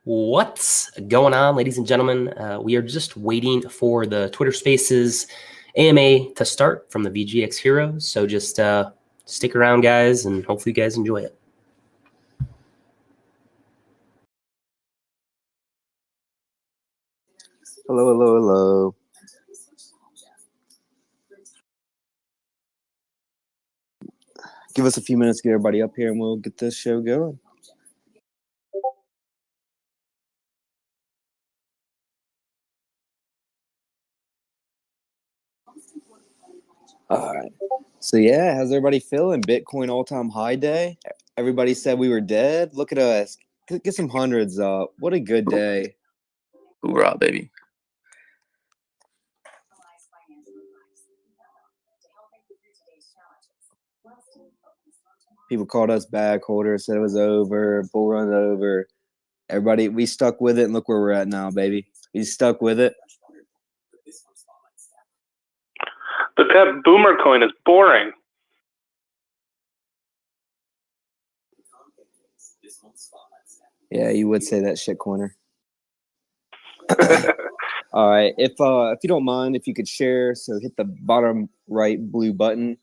What's going on, ladies and gentlemen? We are just waiting for the Twitter Spaces AMA to start from the VGX Heroes. So just stick around, guys, and hopefully you guys enjoy it. Hello, hello, hello. Give us a few minutes to get everybody up here and we'll get this show going. All right. So yeah, how's everybody feeling? Bitcoin all-time high day. Everybody said we were dead. Look at us. Get some hundreds up. What a good day. Hoorah, baby. People called us bag holders, said it was over, bull run over. Everybody, we stuck with it, and look where we're at now, baby. We stuck with it. But that boomer coin is boring. Yeah, you would say that, shit coiner. All right, if you don't mind, if you could share, so hit the bottom right blue button,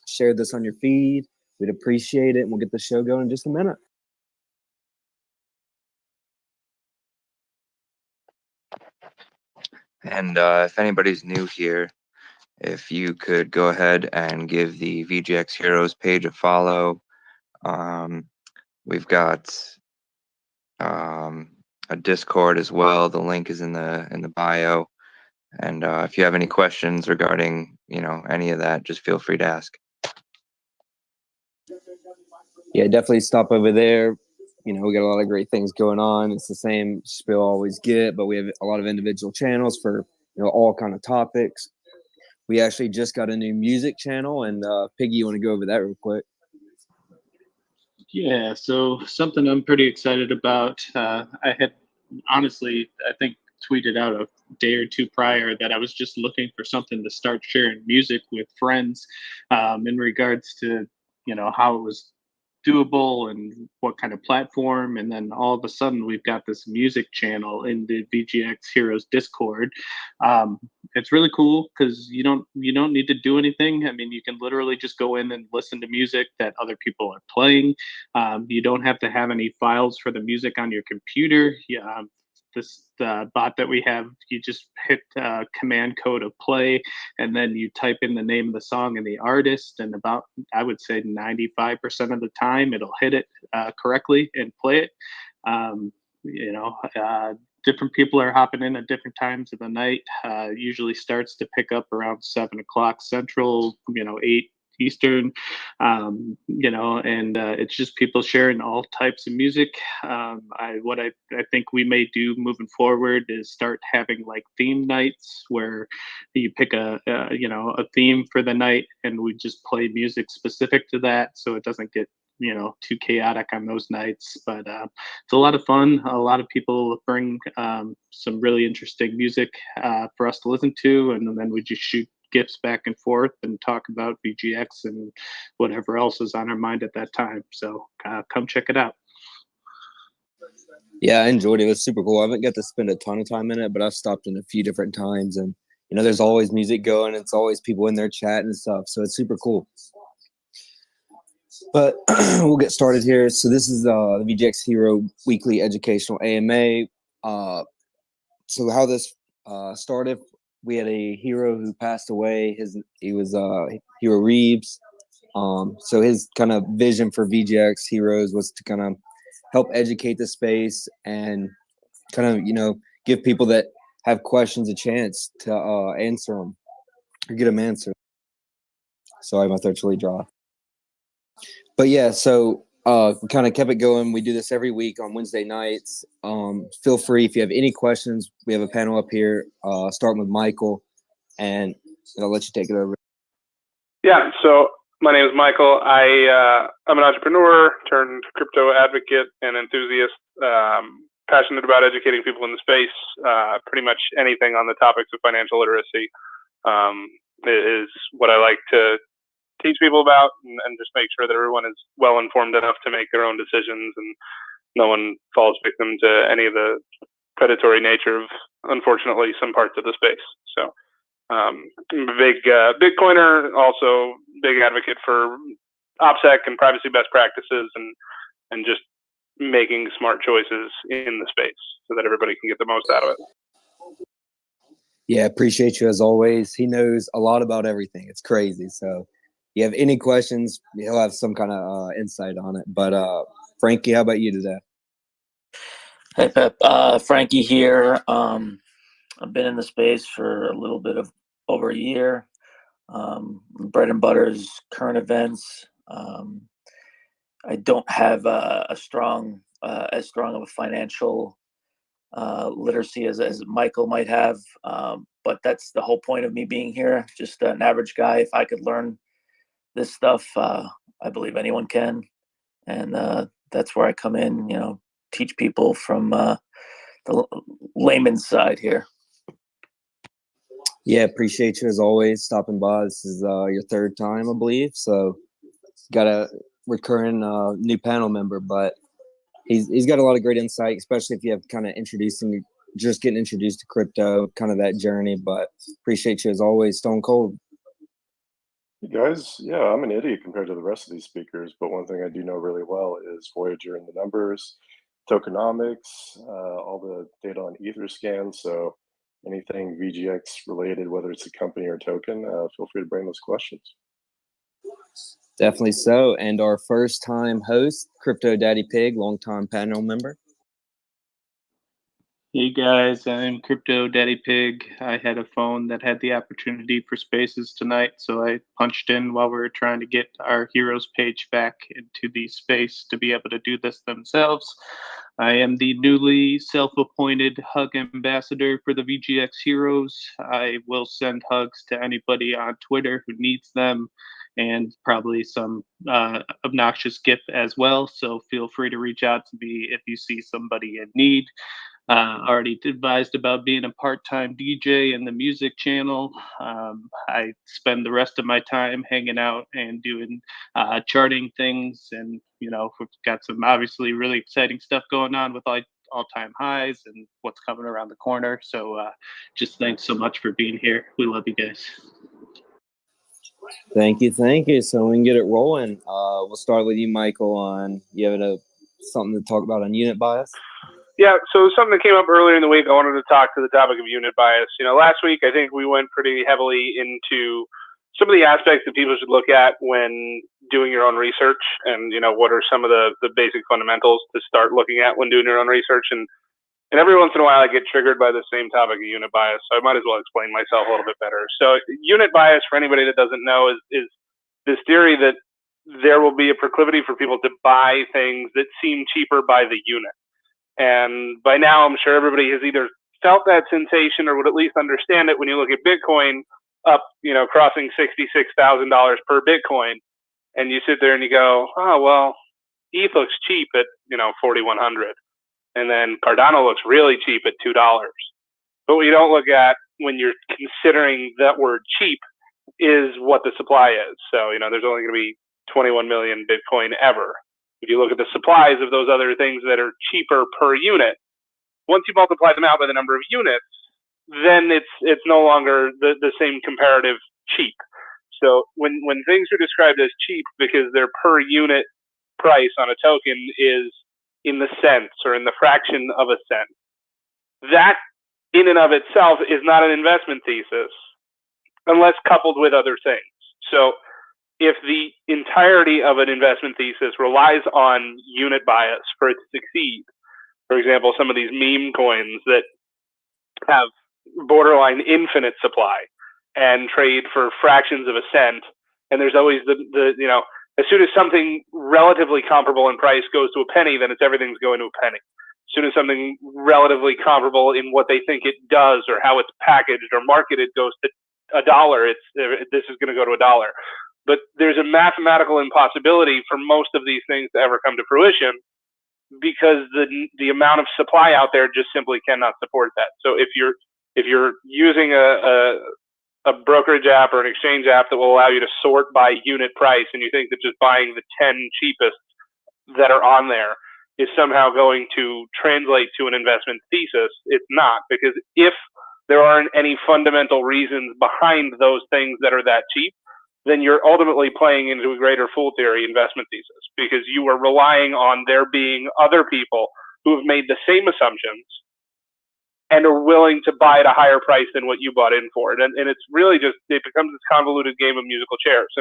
share this on your feed. We'd appreciate it, and we'll get the show going in just a minute. And if anybody's new here, if you could go ahead and give the VGX Heroes page a follow. We've got a Discord as well. The link is in the bio. And if you have any questions regarding, any of that, just feel free to ask. Yeah, definitely stop over there. We got a lot of great things going on. It's the same spiel I always get, but we have a lot of individual channels for all kind of topics. We actually just got a new music channel, and Piggy, you want to go over that real quick? Yeah, so something I'm pretty excited about. I had honestly, I think, tweeted out a day or two prior that I was just looking for something to start sharing music with friends in regards to, how it was doable and what kind of platform. And then all of a sudden we've got this music channel in the VGX Heroes Discord. It's really cool because you don't need to do anything. I mean, you can literally just go in and listen to music that other people are playing. You don't have to have any files for the music on your computer. This bot that we have, you just hit command code of play, and then you type in the name of the song and the artist, and about, I would say, 95% of the time it'll hit it correctly and play it. Different people are hopping in at different times of the night. Usually starts to pick up around 7 o'clock Central, 8 Eastern, and it's just people sharing all types of music. What I think we may do moving forward is start having like theme nights where you pick a theme for the night, and we just play music specific to that, so it doesn't get too chaotic on those nights. But it's a lot of fun. A lot of people bring some really interesting music for us to listen to, and then we just shoot gifts back and forth and talk about VGX and whatever else is on our mind at that time. So come check it out. Yeah, I enjoyed it. It was super cool. I haven't got to spend a ton of time in it, but I've stopped in a few different times, and there's always music going. It's always people in there chatting and stuff, so it's super cool. But we'll get started here. So this is the VGX Hero Weekly Educational AMA. So how this started, we had a hero who passed away. He was Hero Reeves. So his kind of vision for VGX Heroes was to kind of help educate the space and kind of, give people that have questions a chance to answer them or get them answered. Sorry, my throat's really dry. But yeah, so we kind of kept it going. We do this every week on Wednesday nights. Feel free if you have any questions. We have a panel up here, starting with Michael, and I'll let you take it over. Yeah, so my name is Michael. I'm an entrepreneur turned crypto advocate and enthusiast, passionate about educating people in the space. Pretty much anything on the topics of financial literacy is what I like to teach people about, and just make sure that everyone is well informed enough to make their own decisions and no one falls victim to any of the predatory nature of, unfortunately, some parts of the space. So big Bitcoiner, also big advocate for OPSEC and privacy best practices, and just making smart choices in the space so that everybody can get the most out of it. Yeah, appreciate you as always. He knows a lot about everything. It's crazy. So you have any questions, he'll have some kind of insight on it. But Frankie, how about you today? Hey Pep, Frankie here. I've been in the space for a little bit of over a year. Bread and butter is current events. I don't have a strong, as strong of a financial literacy as Michael might have, but that's the whole point of me being here. Just an average guy. If I could learn this stuff, I believe anyone can, and that's where I come in. Teach people from the layman's side here. Yeah, appreciate you as always stopping by. This is your third time, I believe. So got a recurring new panel member, but he's got a lot of great insight, especially if you have kind of just getting introduced to crypto, kind of that journey. But appreciate you as always, Stone Cold. Hey guys, yeah, I'm an idiot compared to the rest of these speakers, but one thing I do know really well is Voyager and the numbers, tokenomics, all the data on Etherscan. So anything VGX related, whether it's a company or token, feel free to bring those questions. Definitely so. And our first time host, Crypto Daddy Pig, longtime panel member. Hey guys, I'm Crypto Daddy Pig. I had a phone that had the opportunity for spaces tonight, so I punched in while we were trying to get our heroes page back into the space to be able to do this themselves. I am the newly self-appointed hug ambassador for the VGX Heroes. I will send hugs to anybody on Twitter who needs them, and probably some obnoxious GIF as well. So feel free to reach out to me if you see somebody in need. Already advised about being a part-time DJ in the music channel. I spend the rest of my time hanging out and doing charting things, and we've got some obviously really exciting stuff going on with all-time highs and what's coming around the corner. So just thanks so much for being here. We love you guys. Thank you. So we can get it rolling. We'll start with you, Michael. On you have something to talk about on unit bias? Yeah, so something that came up earlier in the week, I wanted to talk to the topic of unit bias. Last week, I think we went pretty heavily into some of the aspects that people should look at when doing your own research, and, what are some of the basic fundamentals to start looking at when doing your own research. And every once in a while, I get triggered by the same topic of unit bias, so I might as well explain myself a little bit better. So unit bias, for anybody that doesn't know, is this theory that there will be a proclivity for people to buy things that seem cheaper by the unit. And by now, I'm sure everybody has either felt that sensation or would at least understand it when you look at Bitcoin up, crossing $66,000 per Bitcoin, and you sit there and you go, oh, well, ETH looks cheap at, 4,100. And then Cardano looks really cheap at $2. But what you don't look at when you're considering that word cheap is what the supply is. So, there's only going to be 21 million Bitcoin ever. If you look at the supplies of those other things that are cheaper per unit, once you multiply them out by the number of units, then it's no longer the same comparative cheap. So when things are described as cheap because their per unit price on a token is in the cents or in the fraction of a cent, that in and of itself is not an investment thesis unless coupled with other things. So if the entirety of an investment thesis relies on unit bias for it to succeed, for example, some of these meme coins that have borderline infinite supply and trade for fractions of a cent, and there's always as soon as something relatively comparable in price goes to a penny, then everything's going to a penny. As soon as something relatively comparable in what they think it does or how it's packaged or marketed goes to $1, this is going to go to $1. But there's a mathematical impossibility for most of these things to ever come to fruition because the amount of supply out there just simply cannot support that. So if you're using a brokerage app or an exchange app that will allow you to sort by unit price, and you think that just buying the 10 cheapest that are on there is somehow going to translate to an investment thesis. It's not, because if there aren't any fundamental reasons behind those things that are that cheap, then you're ultimately playing into a greater fool theory investment thesis, because you are relying on there being other people who have made the same assumptions and are willing to buy at a higher price than what you bought in for it. And it's really just, it becomes this convoluted game of musical chairs,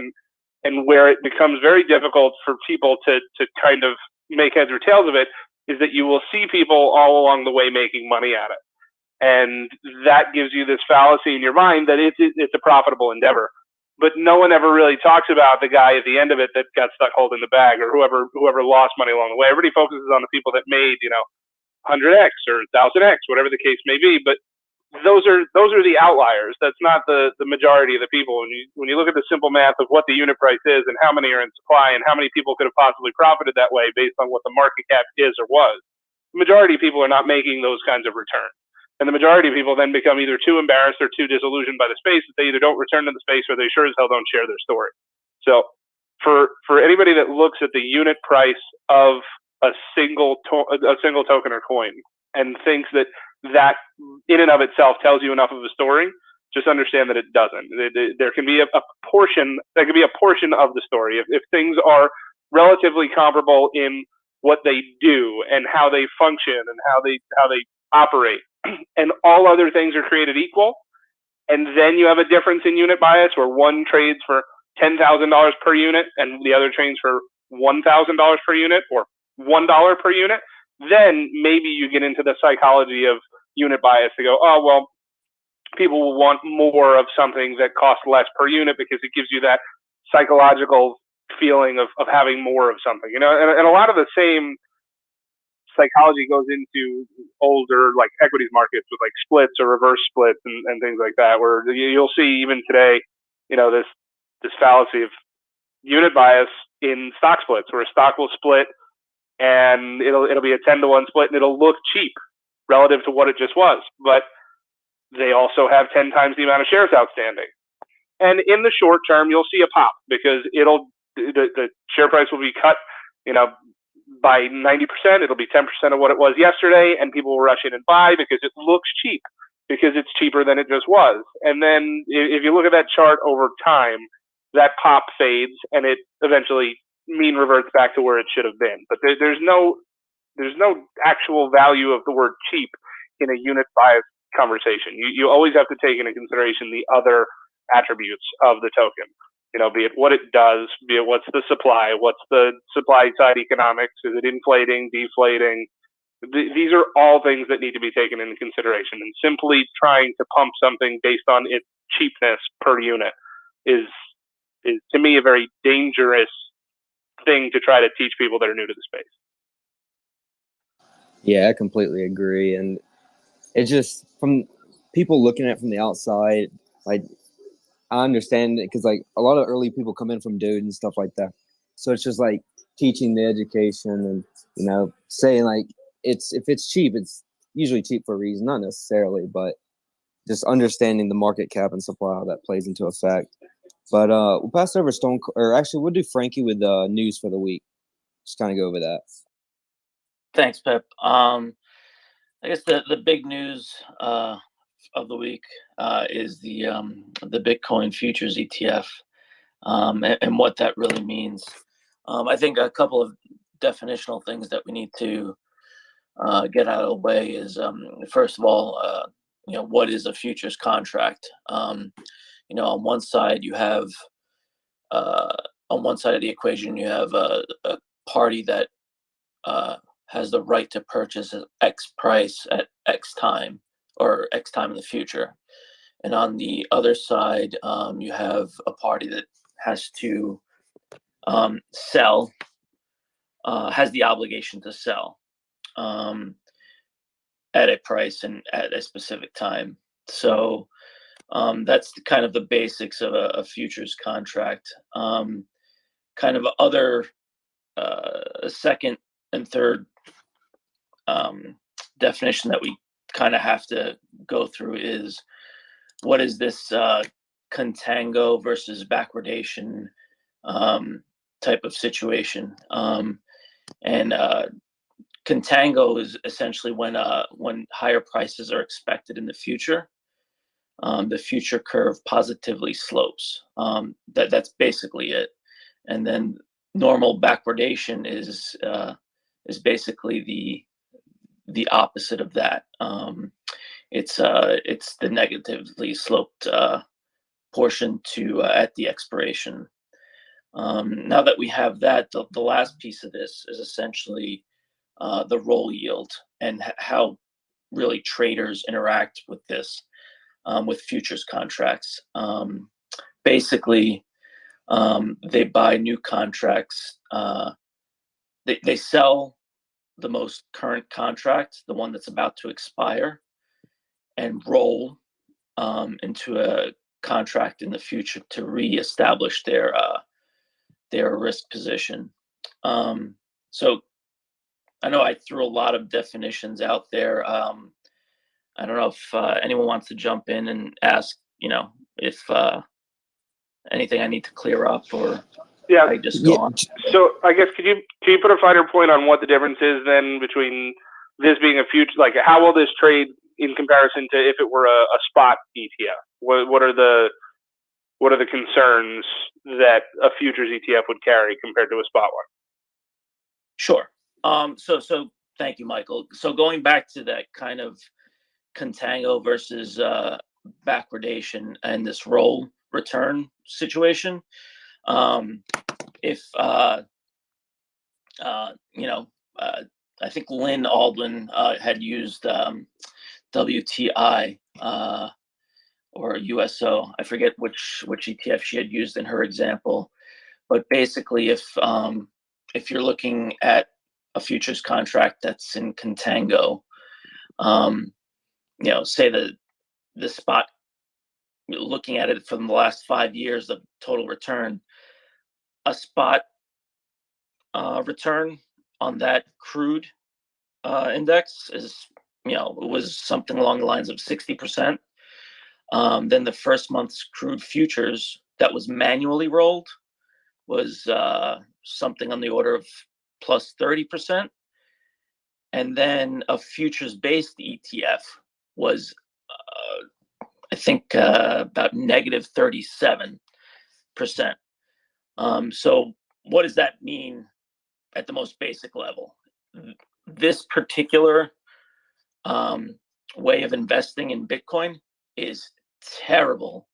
and where it becomes very difficult for people to kind of make heads or tails of it is that you will see people all along the way making money at it. And that gives you this fallacy in your mind that it's a profitable endeavor. But no one ever really talks about the guy at the end of it that got stuck holding the bag, or whoever lost money along the way. Everybody focuses on the people that made, 100x or 1000x, whatever the case may be. But those are the outliers. That's not the majority of the people. When you look at the simple math of what the unit price is and how many are in supply and how many people could have possibly profited that way based on what the market cap is or was, the majority of people are not making those kinds of returns. And the majority of people then become either too embarrassed or too disillusioned by the space that they either don't return to the space or they sure as hell don't share their story. So for anybody that looks at the unit price of a single token or coin and thinks that in and of itself tells you enough of a story, just understand that it doesn't. There can be a portion of the story. If things are relatively comparable in what they do and how they function and how they operate, and all other things are created equal, and then you have a difference in unit bias where one trades for $10,000 per unit and the other trades for $1,000 per unit or $1 per unit, then maybe you get into the psychology of unit bias to go, oh, well, people will want more of something that costs less per unit because it gives you that psychological feeling of having more of something, and a lot of the same psychology goes into older like equities markets with like splits or reverse splits and things like that, where you'll see even today, this fallacy of unit bias in stock splits, where a stock will split and it'll be a 10-to-1 split and it'll look cheap relative to what it just was, but they also have 10 times the amount of shares outstanding. And in the short term, you'll see a pop because the share price will be cut, by 90%. It'll be 10% of what it was yesterday, and people will rush in and buy because it looks cheap, because it's cheaper than it just was. And then if you look at that chart over time, that pop fades and it eventually mean reverts back to where it should have been. But there's no actual value of the word cheap in a unit bias conversation. You always have to take into consideration the other attributes of the token. Be it what it does, be it what's the supply, what's the supply side economics, is it inflating, deflating? These are all things that need to be taken into consideration. And simply trying to pump something based on its cheapness per unit is to me a very dangerous thing to try to teach people that are new to the space. Yeah, I completely agree. And it's just from people looking at it from the outside, like, I understand it because like a lot of early people come in from Dude and stuff like that. So it's just like teaching the education and, saying like if it's cheap, it's usually cheap for a reason, not necessarily, but just understanding the market cap and supply, how that plays into effect. But we'll pass over we'll do Frankie with news for the week. Just kind of go over that. Thanks, Pep. I guess the big news of the week is the Bitcoin Futures ETF and what that really means. I think a couple of definitional things that we need to get out of the way is first of all, what is a futures contract? On one side you have on one side of the equation you have a party that has the right to purchase at X price at X time, or X time in the future. And on the other side, you have a party that has to sell, has the obligation to sell at a price and at a specific time. So that's kind of the basics of a futures contract. Kind of other second and third definition that we kind of have to go through is, what is this contango versus backwardation type of situation? And Contango is essentially when higher prices are expected in the future. The future curve positively slopes. That's basically it. And then normal backwardation is basically the opposite of that. It's the negatively sloped portion to at the expiration. Now that we have that, the last piece of this is essentially the roll yield and how really traders interact with this, with futures contracts. Basically, they buy new contracts. They sell the most current contract, the one that's about to expire, and roll into a contract in the future to reestablish their risk position. So I know I threw a lot of definitions out there. I don't know if anyone wants to jump in and ask, if anything I need to clear up, or Yeah. I just go on. So I guess can you put a finer point on what the difference is then between this being a future, like how will this trade in comparison to if it were a spot ETF? What are the concerns that a futures ETF would carry compared to a spot one? Sure. So thank you, Michael. So going back to that kind of Contango versus backwardation and this roll return situation, if I think Lynn Aldwin had used WTI or USO. I forget which ETF she had used in her example, but basically, if you're looking at a futures contract that's in Contango, say the spot, looking at it from the last 5 years of total return, a spot return on that crude index is, it was something along the lines of 60%. Then the first month's crude futures that was manually rolled was something on the order of plus 30%. And then a futures-based ETF was, I think, about negative 37%. So what does that mean at the most basic level? This particular way of investing in Bitcoin is terrible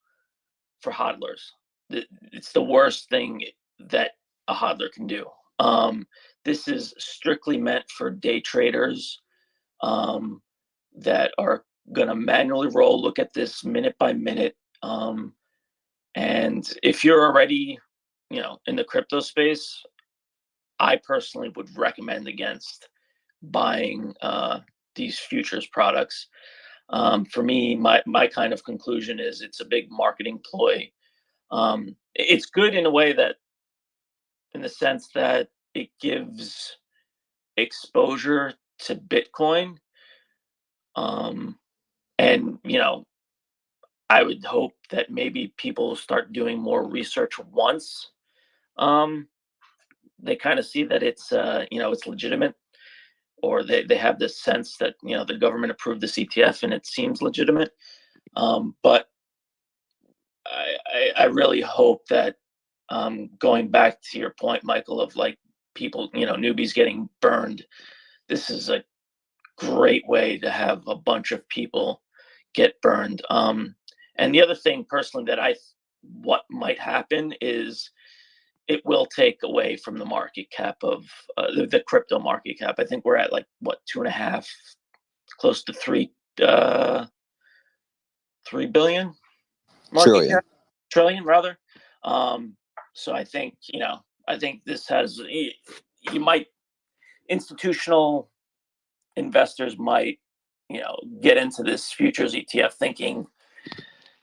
for hodlers. It's the worst thing that a hodler can do. This is strictly meant for day traders that are going to manually roll, look at this minute by minute. And if you're already, in the crypto space, I personally would recommend against buying these futures products. For me, my kind of conclusion is it's a big marketing ploy. It's good in a way that, in the sense that it gives exposure to Bitcoin. And, I would hope that maybe people start doing more research once they kind of see that it's, it's legitimate, or they have this sense that, the government approved this ETF and it seems legitimate. But I really hope that, going back to your point, Michael, of like people, newbies getting burned, this is a great way to have a bunch of people get burned. And the other thing personally that what might happen is it will take away from the market cap of the crypto market cap. I think we're at like 2.5, close to 3 billion market cap, trillion rather. So I think, I think this has, institutional investors might, get into this futures ETF thinking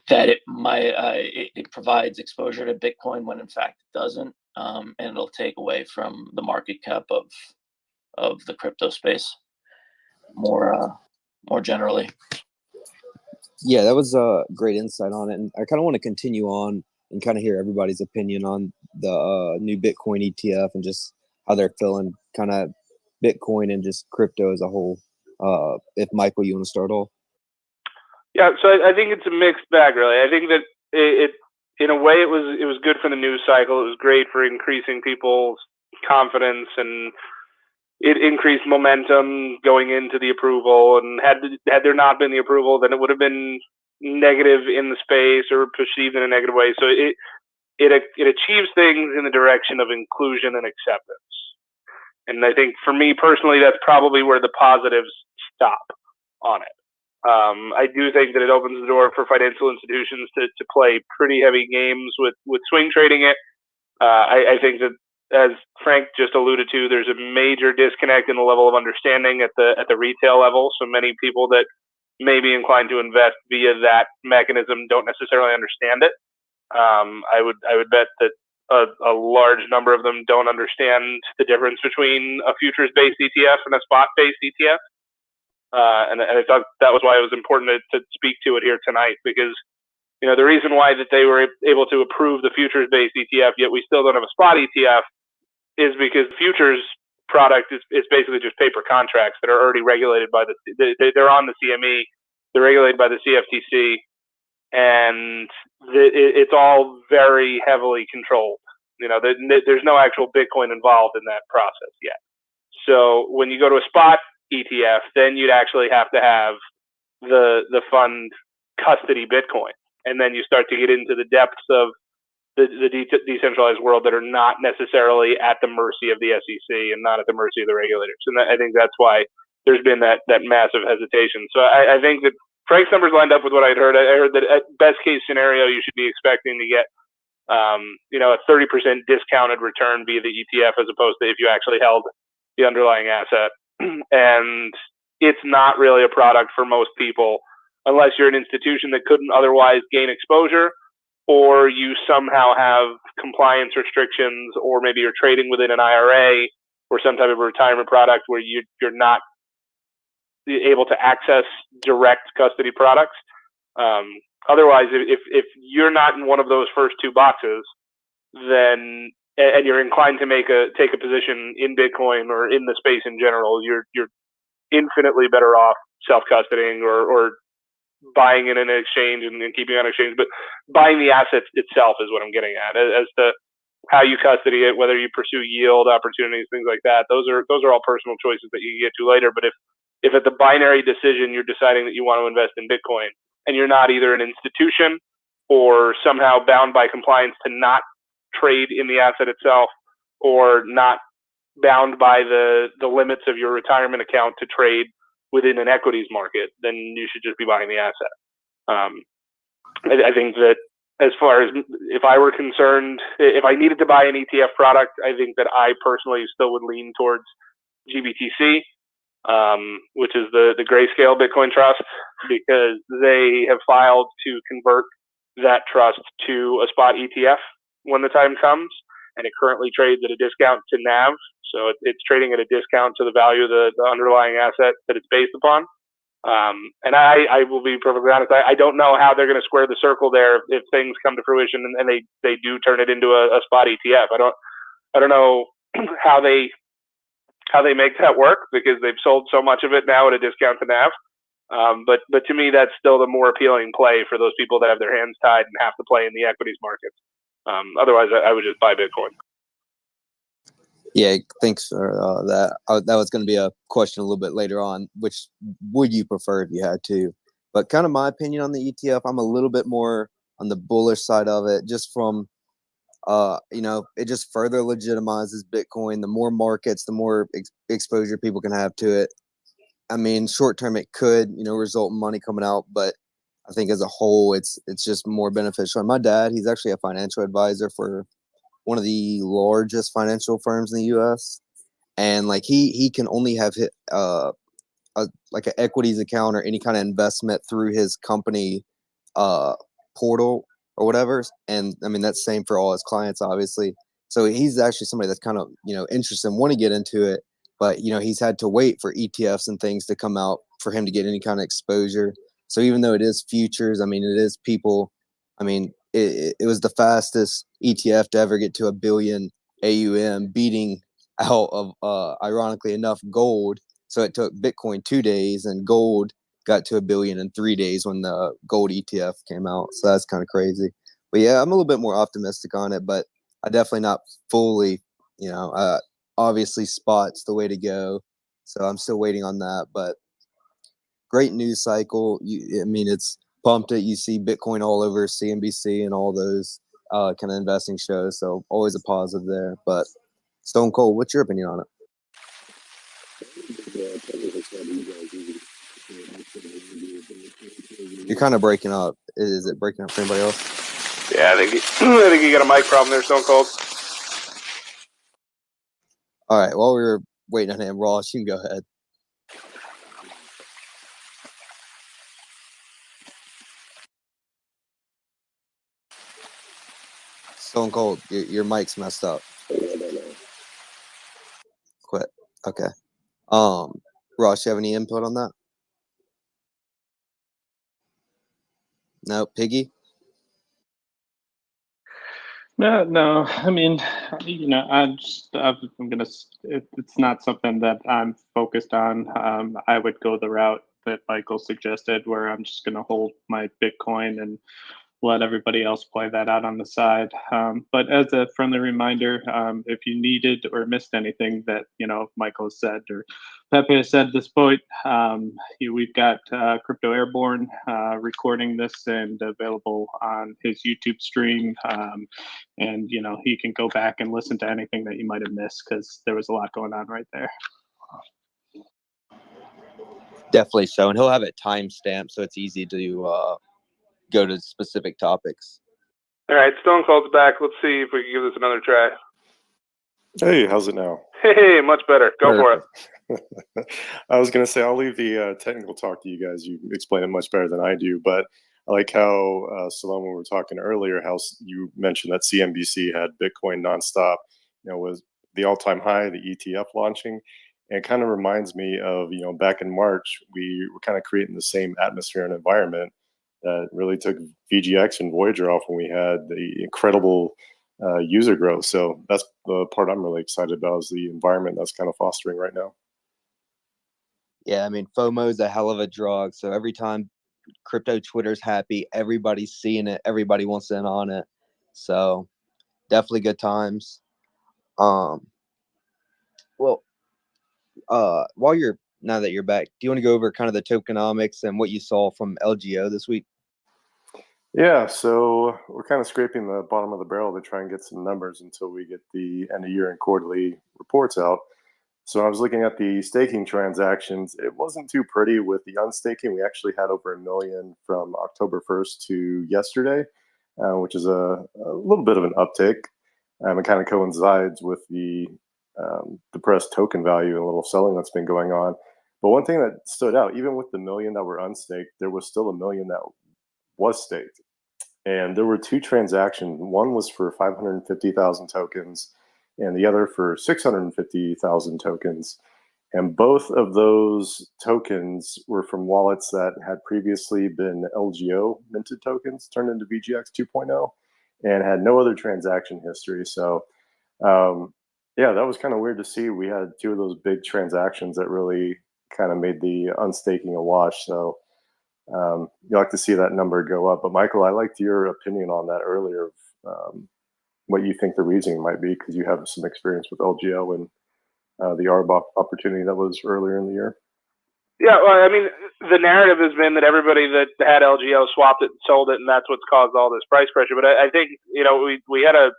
that it might, it provides exposure to Bitcoin when in fact it doesn't. And it'll take away from the market cap of the crypto space more generally. Yeah, that was a great insight on it. And I kind of want to continue on and kind of hear everybody's opinion on the new Bitcoin ETF and just how they're feeling kind of Bitcoin and just crypto as a whole. If Michael, you want to start off? Yeah, so I think it's a mixed bag, really. I think that it in a way it was good for the news cycle. It was great for increasing people's confidence, and it increased momentum going into the approval. And had there not been the approval, then it would have been negative in the space or perceived in a negative way. So it achieves things in the direction of inclusion and acceptance. And I think for me personally, that's probably where the positives stop on it. I do think that it opens the door for financial institutions to play pretty heavy games with swing trading it. I think that, as Frank just alluded to, there's a major disconnect in the level of understanding at the retail level. So many people that may be inclined to invest via that mechanism don't necessarily understand it. I would bet that a large number of them don't understand the difference between a futures-based ETF and a spot-based ETF. And I thought that was why it was important to speak to it here tonight, because the reason why that they were able to approve the futures-based ETF, yet we still don't have a spot ETF, is because futures product is basically just paper contracts that are already regulated by they're on the CME, they're regulated by the CFTC, and it's all very heavily controlled. There's no actual Bitcoin involved in that process yet. So when you go to a spot ETF, then you'd actually have to have the fund custody Bitcoin, and then you start to get into the depths of the decentralized world that are not necessarily at the mercy of the SEC and not at the mercy of the regulators. And I think that's why there's been that massive hesitation. So I think that Frank's numbers lined up with what I'd heard. I heard that at best case scenario, you should be expecting to get a 30% discounted return via the ETF, as opposed to if you actually held the underlying asset. And it's not really a product for most people unless you're an institution that couldn't otherwise gain exposure, or you somehow have compliance restrictions, or maybe you're trading within an IRA or some type of retirement product where you're not able to access direct custody products. Otherwise, if you're not in one of those first two boxes, then and you're inclined to take a position in Bitcoin or in the space in general, you're infinitely better off self-custodying or buying in an exchange and keeping on exchange. But buying the asset itself is what I'm getting at. As to how you custody it, whether you pursue yield opportunities, things like that, those are all personal choices that you can get to later. But if at the binary decision you're deciding that you want to invest in Bitcoin, and you're not either an institution or somehow bound by compliance to not trade in the asset itself, or not bound by the limits of your retirement account to trade within an equities market, then you should just be buying the asset. I think that as far as if I were concerned, if I needed to buy an ETF product, I think that I personally still would lean towards GBTC, which is the Grayscale Bitcoin Trust, because they have filed to convert that trust to a spot ETF when the time comes, and it currently trades at a discount to NAV. So it's trading at a discount to the value of the underlying asset that it's based upon. And I will be perfectly honest, I don't know how they're going to square the circle there if things come to fruition and they do turn it into a spot ETF. I don't know how they make that work, because they've sold so much of it now at a discount to NAV. But to me, that's still the more appealing play for those people that have their hands tied and have to play in the equities markets. Otherwise, I would just buy Bitcoin. Yeah, thanks for that. That was going to be a question a little bit later on. Which would you prefer if you had to? But kind of my opinion on the ETF, I'm a little bit more on the bullish side of it, just from, it just further legitimizes Bitcoin. The more markets, the more exposure people can have to it. I mean, short term, it could, result in money coming out, but I think as a whole, it's just more beneficial. And my dad, he's actually a financial advisor for one of the largest financial firms in the U.S. And like he can only have like an equities account or any kind of investment through his company portal or whatever. And I mean, that's same for all his clients, obviously. So he's actually somebody that's kind of, interested and want to get into it. But, he's had to wait for ETFs and things to come out for him to get any kind of exposure. So even though it is futures, I mean, it is people. I mean, it was the fastest ETF to ever get to 1 billion AUM, beating out of ironically enough gold. So it took Bitcoin 2 days, and gold got to $1 billion in 3 days when the gold ETF came out. So that's kind of crazy. But yeah, I'm a little bit more optimistic on it, but I definitely not fully, obviously spot's the way to go. So I'm still waiting on that, but great news cycle. It's pumped it. You see Bitcoin all over CNBC and all those kind of investing shows. So always a positive there. But Stone Cold, what's your opinion on it? You're kind of breaking up. Is it breaking up for anybody else? Yeah, I think you got a mic problem there, Stone Cold. All right. While we were waiting on him, Ross, you can go ahead. Stone Cold, your mic's messed up. Quit. Okay. Ross, you have any input on that? No, Piggy? No. I mean, it's not something that I'm focused on. I would go the route that Michael suggested, where I'm just going to hold my Bitcoin and let everybody else play that out on the side. But as a friendly reminder, if you needed or missed anything that Michael said or Pepe has said at this point, we've got Crypto Airborne recording this and available on his YouTube stream, and he can go back and listen to anything that you might have missed, because there was a lot going on right there. Definitely so, and he'll have it timestamped so it's easy to go to specific topics. All right, Stone Cold's back. Let's see if we can give this another try. Hey, how's it now? Hey, much better. Go for it. I was going to say, I'll leave the technical talk to you guys. You explain it much better than I do, but I like how, Salome, when we were talking earlier, how you mentioned that CNBC had Bitcoin nonstop, was the all-time high, the ETF launching. And it kind of reminds me of, back in March, we were kind of creating the same atmosphere and environment that really took VGX and Voyager off when we had the incredible user growth. So that's the part I'm really excited about, is the environment that's kind of fostering right now. Yeah, FOMO is a hell of a drug. So every time crypto Twitter's happy, everybody's seeing it. Everybody wants in on it. So definitely good times. Now that you're back, do you want to go over kind of the tokenomics and what you saw from LGO this week? Yeah, so we're kind of scraping the bottom of the barrel to try and get some numbers until we get the end of year and quarterly reports out. So I was looking at the staking transactions. It wasn't too pretty with the unstaking. We actually had over 1 million from October 1st to yesterday, which is a little bit of an uptick. It kind of coincides with the depressed token value and a little selling that's been going on. But one thing that stood out, even with the 1 million that were unstaked, there was still 1 million that was staked. And there were 2 transactions. One was for 550,000 tokens and the other for 650,000 tokens. And both of those tokens were from wallets that had previously been LGO minted tokens turned into VGX 2.0 and had no other transaction history. So, yeah, that was kind of weird to see. We had 2 of those big transactions that really kind of made the unstaking a wash. So, you like to see that number go up. But Michael, I liked your opinion on that earlier, of what you think the reasoning might be, because you have some experience with LGO and the ARB opportunity that was earlier in the year. Yeah, well, the narrative has been that everybody that had LGO swapped it and sold it, and that's what's caused all this price pressure. But I think, we had a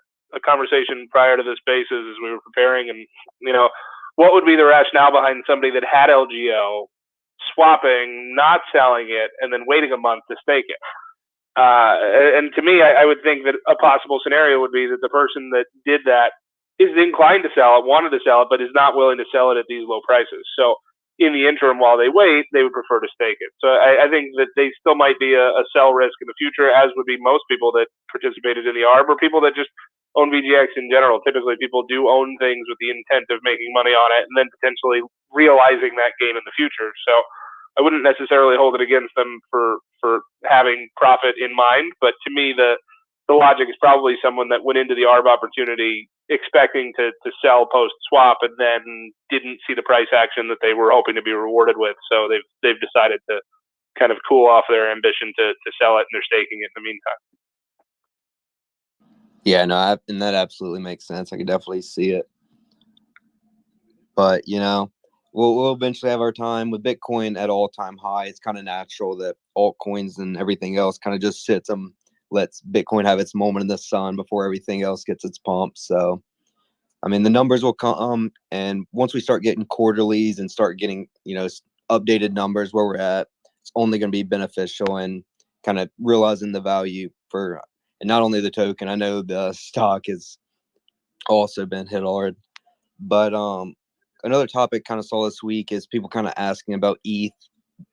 conversation prior to the spaces as we were preparing, and, what would be the rationale behind somebody that had LGO swapping, not selling it, and then waiting a month to stake it? And to me, I would think that a possible scenario would be that the person that did that is inclined to sell it, wanted to sell it, but is not willing to sell it at these low prices. So in the interim, while they wait, they would prefer to stake it. So I think that they still might be a sell risk in the future, as would be most people that participated in the ARB, or people that just own VGX in general. Typically, people do own things with the intent of making money on it and then potentially realizing that gain in the future. So I wouldn't necessarily hold it against them for having profit in mind, but to me, the the logic is probably someone that went into the ARB opportunity expecting to sell post swap and then didn't see the price action that they were hoping to be rewarded with. So they've decided to kind of cool off their ambition to sell it, and they're staking it in the meantime. Yeah, no, and that absolutely makes sense. I could definitely see it. But, you know, we'll eventually have our time with Bitcoin at all-time high. It's kind of natural that altcoins and everything else kind of just sits them, lets Bitcoin have its moment in the sun before everything else gets its pump. So, I mean, the numbers will come, and once we start getting quarterlies and start getting, you know, updated numbers where we're at, it's only going to be beneficial and kind of realizing the value for, and not only the token. I know the stock has also been hit hard, but another topic kind of saw this week is people kind of asking about ETH,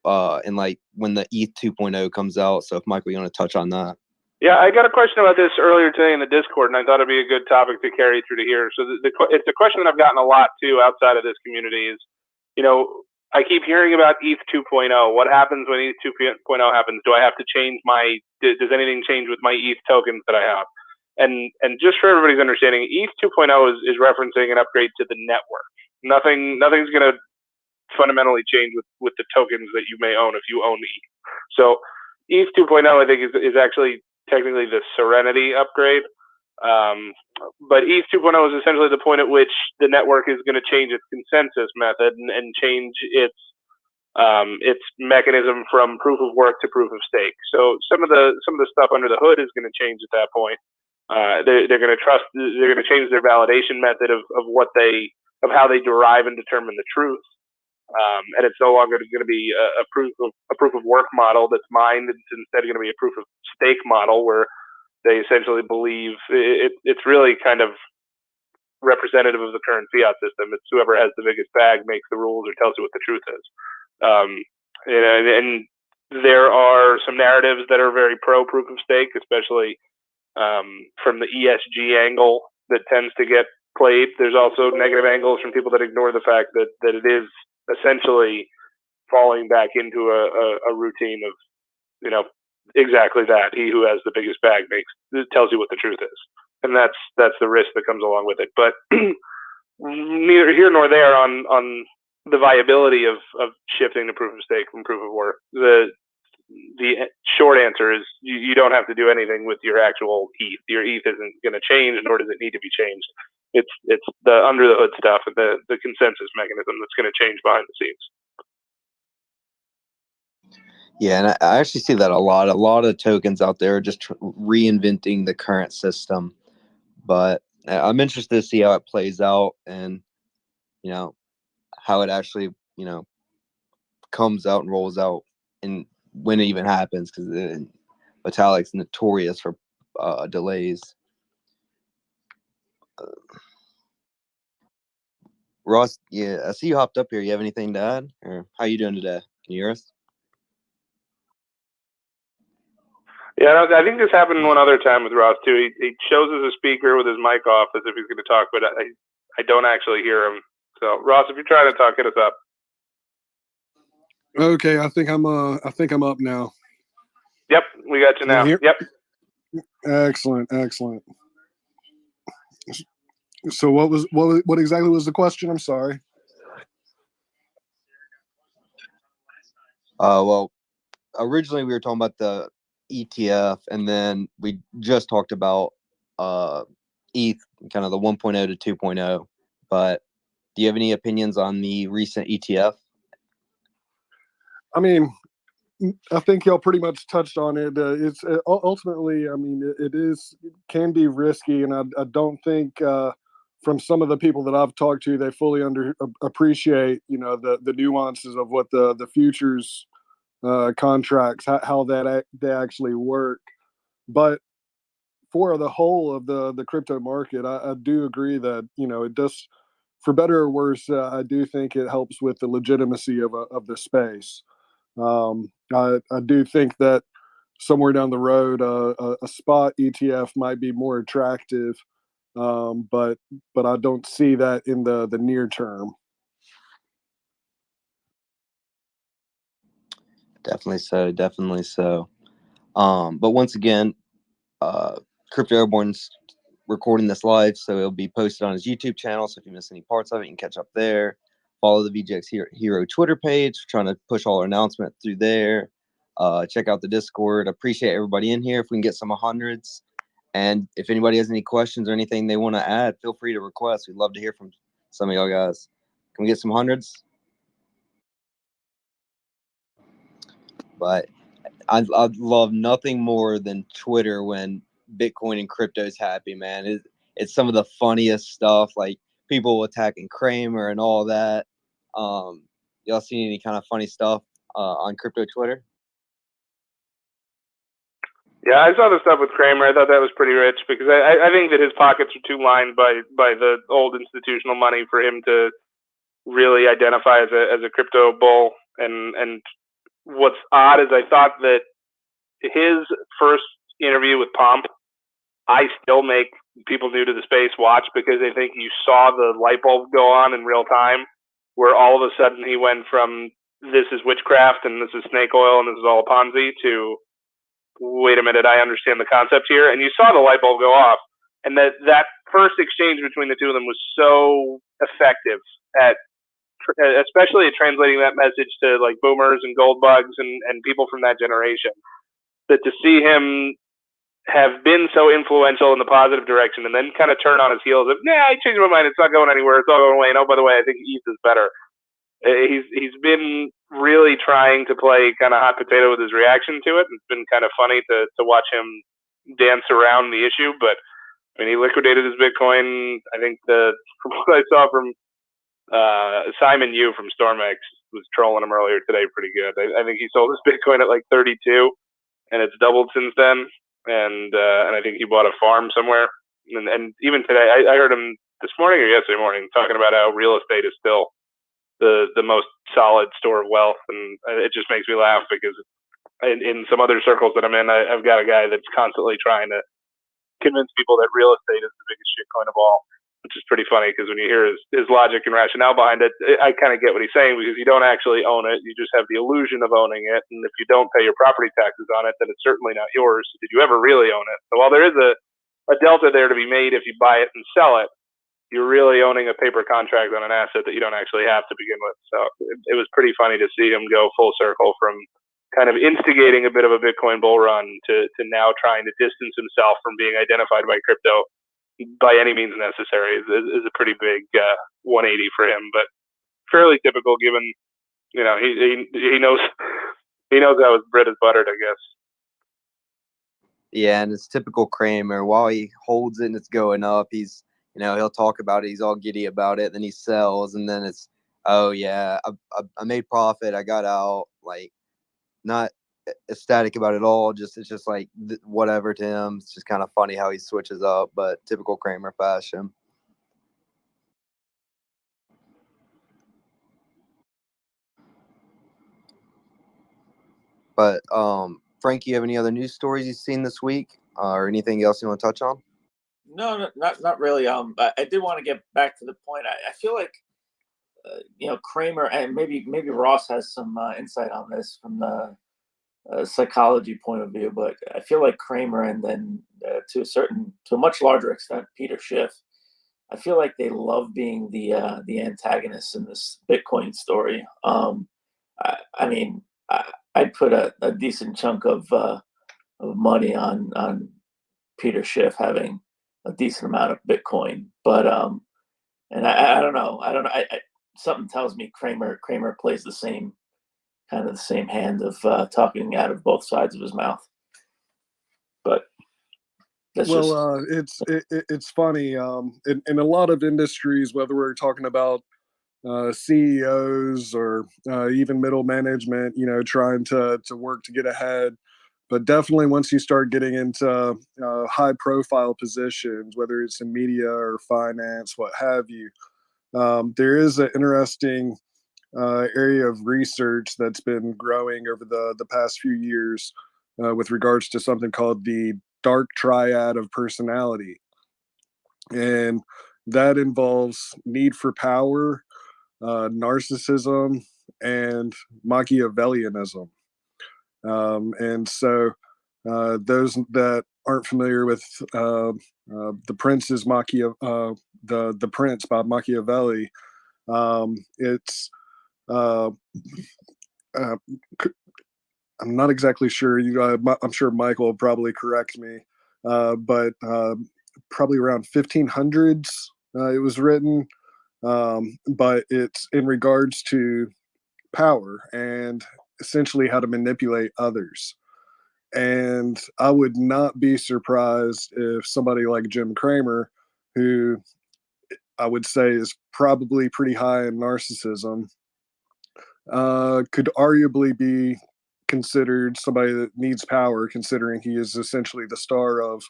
and like when the ETH 2.0 comes out. So if Michael, you want to touch on that? Yeah, I got a question about this earlier today in the Discord, and I thought it'd be a good topic to carry through to here. So it's a question that I've gotten a lot too outside of this community is, you know, I keep hearing about ETH 2.0. What happens when ETH 2.0 happens? Do I have to change does anything change with my ETH tokens that I have? And just for everybody's understanding, ETH 2.0 is referencing an upgrade to the network. Nothing's going to fundamentally change with the tokens that you may own if you own ETH. So ETH 2.0, I think, is actually technically the Serenity upgrade. But ETH 2.0 is essentially the point at which the network is going to change its consensus method and change its mechanism from proof of work to proof of stake. So some of the stuff under the hood is going to change at that point. They're going to change their validation method of how they derive and determine the truth. And it's no longer going to be a proof of work model that's mined. It's instead going to be a proof of stake model where they essentially believe it's really kind of representative of the current fiat system. It's whoever has the biggest bag makes the rules or tells you what the truth is. And there are some narratives that are very pro proof of stake, especially from the ESG angle that tends to get played. There's also negative angles from people that ignore the fact that it is essentially falling back into a routine of, you know, exactly that. He who has the biggest bag tells you what the truth is, and that's the risk that comes along with it. But neither here nor there on the viability of shifting to proof of stake from proof of work. The short answer is you don't have to do anything with your actual ETH. Your ETH isn't going to change, nor does it need to be changed. It's the under the hood stuff and the consensus mechanism that's going to change behind the scenes. Yeah, and I actually see that a lot. A lot of tokens out there are just reinventing the current system. But I'm interested to see how it plays out and, you know, how it actually, you know, comes out and rolls out and when it even happens, because Vitalik's notorious for delays. Ross, yeah, I see you hopped up here. You have anything to add? Or how you doing today? Can you hear us? Yeah, I think this happened one other time with Ross too. He shows as a speaker with his mic off as if he's going to talk, but I don't actually hear him. So Ross, if you're trying to talk, hit us up. Okay, I think I'm up now. Yep, we got you now. Yep. Excellent. So what exactly was the question? I'm sorry. Well, originally we were talking about the ETF, and then we just talked about ETH, kind of the 1.0 to 2.0. But do you have any opinions on the recent ETF? I mean, I think y'all pretty much touched on it. It's ultimately, I mean, it can be risky, and I don't think from some of the people that I've talked to, they fully appreciate, you know, the nuances of what the futures contracts, how they actually work. But for the whole of the crypto market, I do agree that, you know, it does, for better or worse, I do think it helps with the legitimacy of the space. I do think that somewhere down the road, a spot ETF might be more attractive, but I don't see that in the near term. Definitely so. But once again, Crypto Airborne's recording this live, so it'll be posted on his YouTube channel. So if you miss any parts of it, you can catch up there. Follow the VGX Hero Twitter page. We're trying to push all our announcements through there. Check out the Discord. Appreciate everybody in here. If we can get some hundreds, and if anybody has any questions or anything they want to add, feel free to request. We'd love to hear from some of y'all guys. Can we get some hundreds? But I love nothing more than Twitter when Bitcoin and crypto is happy, man. It's some of the funniest stuff, like people attacking Kramer and all that. Y'all seen any kind of funny stuff on crypto Twitter? Yeah, I saw the stuff with Kramer. I thought that was pretty rich because I think that his pockets are too lined by the old institutional money for him to really identify as a crypto bull. And what's odd is I thought that his first interview with Pomp, I still make people new to the space watch because I think you saw the light bulb go on in real time, where all of a sudden he went from this is witchcraft and this is snake oil and this is all a Ponzi to wait a minute, I understand the concept here. And you saw the light bulb go off. And that first exchange between the two of them was so effective at especially at translating that message to like boomers and gold bugs and people from that generation. That to see him have been so influential in the positive direction and then kind of turn on his heels of, I changed my mind, it's not going anywhere, it's all going away. And oh, by the way, I think ETH is better. He's been really trying to play kind of hot potato with his reaction to it. It's been kind of funny to watch him dance around the issue, but I mean, he liquidated his Bitcoin. I think from what I saw from Simon Yu from StormX was trolling him earlier today pretty good. I think he sold his Bitcoin at like 32, and it's doubled since then. And I think he bought a farm somewhere. And even today, I heard him this morning or yesterday morning talking about how real estate is still the most solid store of wealth, and it just makes me laugh because in some other circles that I'm in, I've got a guy that's constantly trying to convince people that real estate is the biggest shitcoin of all, which is pretty funny because when you hear his logic and rationale behind it, I kind of get what he's saying because you don't actually own it. You just have the illusion of owning it. And if you don't pay your property taxes on it, then it's certainly not yours. Did you ever really own it? So while there is a delta there to be made if you buy it and sell it, you're really owning a paper contract on an asset that you don't actually have to begin with. So it was pretty funny to see him go full circle from kind of instigating a bit of a Bitcoin bull run to now trying to distance himself from being identified by crypto by any means necessary is a pretty big 180 for him, but fairly typical given, he knows how his bread is buttered, I guess. Yeah, and it's typical Kramer. While he holds it and it's going up, he'll talk about it. He's all giddy about it. Then he sells, and then it's, oh yeah, I made profit. I got out. Like, not ecstatic about it all. It's just like whatever to him. It's just kind of funny how he switches up, but typical Kramer fashion. But Frank, you have any other news stories you've seen this week, or anything else you want to touch on? No, not really. I did want to get back to the point. I feel like, Kramer, and maybe Ross has some insight on this from the psychology point of view, but I feel like Kramer, and then to a much larger extent, Peter Schiff, I feel like they love being the antagonists in this Bitcoin story. I'd put a decent chunk of money on Peter Schiff having a decent amount of Bitcoin, but and I don't know. Something tells me Kramer plays the same hand of talking out of both sides of his mouth. But it's funny. In a lot of industries, whether we're talking about CEOs or even middle management, trying to work to get ahead. But definitely once you start getting into high profile positions, whether it's in media or finance, what have you, there is an interesting area of research that's been growing over the past few years with regards to something called the dark triad of personality. And that involves need for power, narcissism, and Machiavellianism. And so those that aren't familiar with the Prince's the Prince by Machiavelli, it's I'm not exactly sure. I'm sure Michael will probably correct me, but probably around 1500s it was written. But it's in regards to power and essentially how to manipulate others. And I would not be surprised if somebody like Jim Cramer, who I would say is probably pretty high in narcissism, could arguably be considered somebody that needs power, considering he is essentially the star of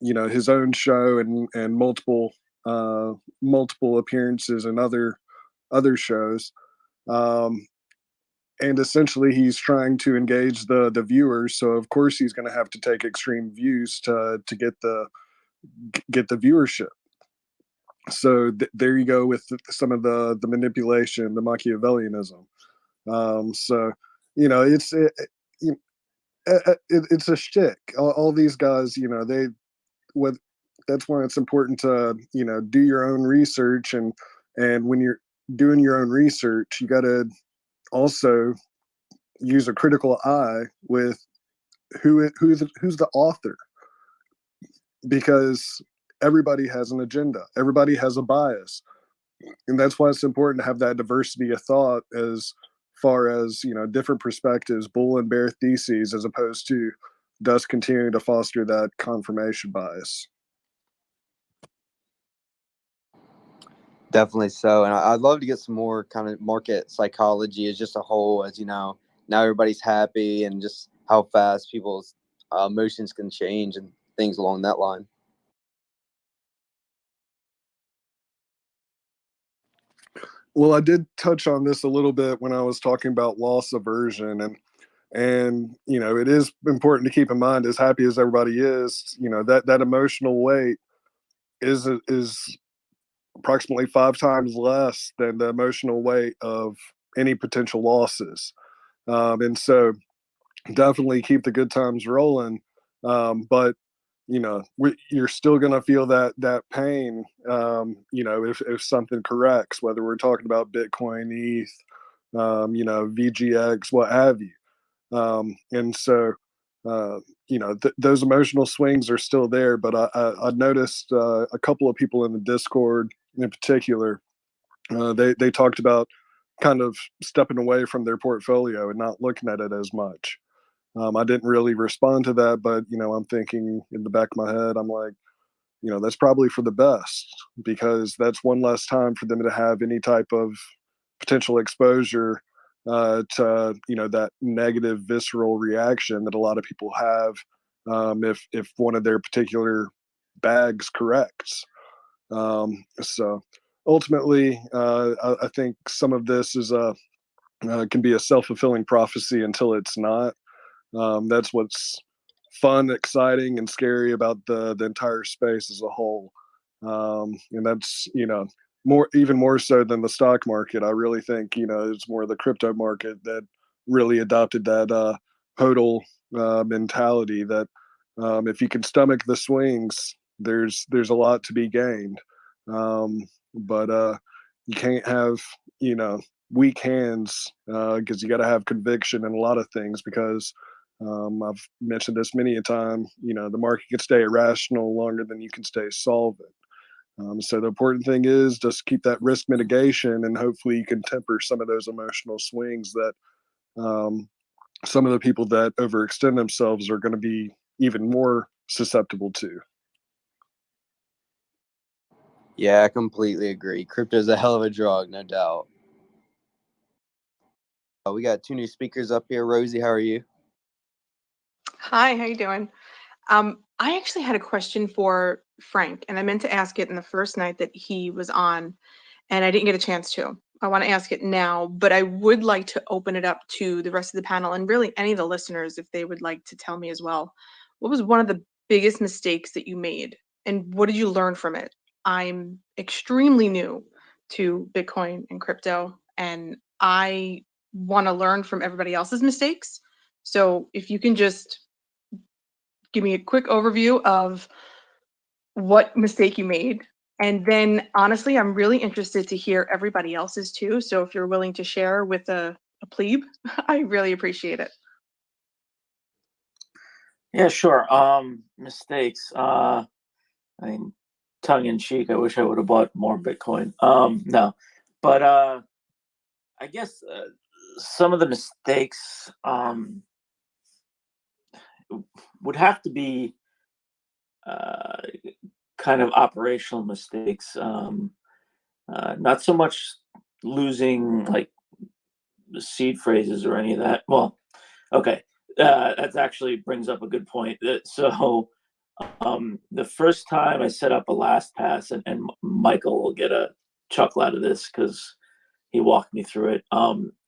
his own show and multiple appearances in other shows. And essentially he's trying to engage the viewers, so of course he's going to have to take extreme views to get the viewership. So there you go with some of the manipulation, the Machiavellianism. So it's a shtick. All these guys, that's why it's important to do your own research, and when you're doing your own research, you got to also use a critical eye with who's the author, because everybody has an agenda, everybody has a bias, and that's why it's important to have that diversity of thought as far as different perspectives, bull and bear theses, as opposed to does continue to foster that confirmation bias. Definitely so. And I'd love to get some more kind of market psychology as just a whole, as now everybody's happy, and just how fast people's emotions can change and things along that line. Well, I did touch on this a little bit when I was talking about loss aversion, and it is important to keep in mind, as happy as everybody is, that emotional weight is approximately 5 times less than the emotional weight of any potential losses. And so definitely keep the good times rolling. But you're still going to feel that pain, if something corrects, whether we're talking about Bitcoin, ETH, VGX, what have you. And so, those emotional swings are still there. But I noticed a couple of people in the Discord in particular, they talked about kind of stepping away from their portfolio and not looking at it as much. I didn't really respond to that, but I'm thinking in the back of my head, I'm like, that's probably for the best, because that's one less time for them to have any type of potential exposure to that negative visceral reaction that a lot of people have if one of their particular bags corrects. So ultimately, I think some of this is can be a self-fulfilling prophecy until it's not. That's what's fun, exciting, and scary about the entire space as a whole. And that's even more so than the stock market. I really think it's more the crypto market that really adopted that hodl mentality, that if you can stomach the swings, there's a lot to be gained. But you can't have weak hands, because you got to have conviction in a lot of things, because I've mentioned this many a time, the market can stay irrational longer than you can stay solvent. So the important thing is just keep that risk mitigation, and hopefully you can temper some of those emotional swings that some of the people that overextend themselves are going to be even more susceptible to. Yeah, I completely agree. Crypto is a hell of a drug, no doubt. We got 2 new speakers up here. Rosie, how are you? Hi, how you doing? I actually had a question for Frank, and I meant to ask it in the first night that he was on, and I didn't get a chance to. I want to ask it now, but I would like to open it up to the rest of the panel, and really any of the listeners, if they would like to tell me as well. What was one of the biggest mistakes that you made, and what did you learn from it? I'm extremely new to Bitcoin and crypto, and I want to learn from everybody else's mistakes. So if you can just give me a quick overview of what mistake you made. And then honestly, I'm really interested to hear everybody else's too. So if you're willing to share with a plebe, I really appreciate it. Yeah, sure. Mistakes. I mean, tongue in cheek, I wish I would have bought more Bitcoin. No, but I guess some of the mistakes would have to be kind of operational mistakes. Not so much losing like the seed phrases or any of that. Well, okay, that actually brings up a good point. So the first time I set up a LastPass, and Michael will get a chuckle out of this because he walked me through it.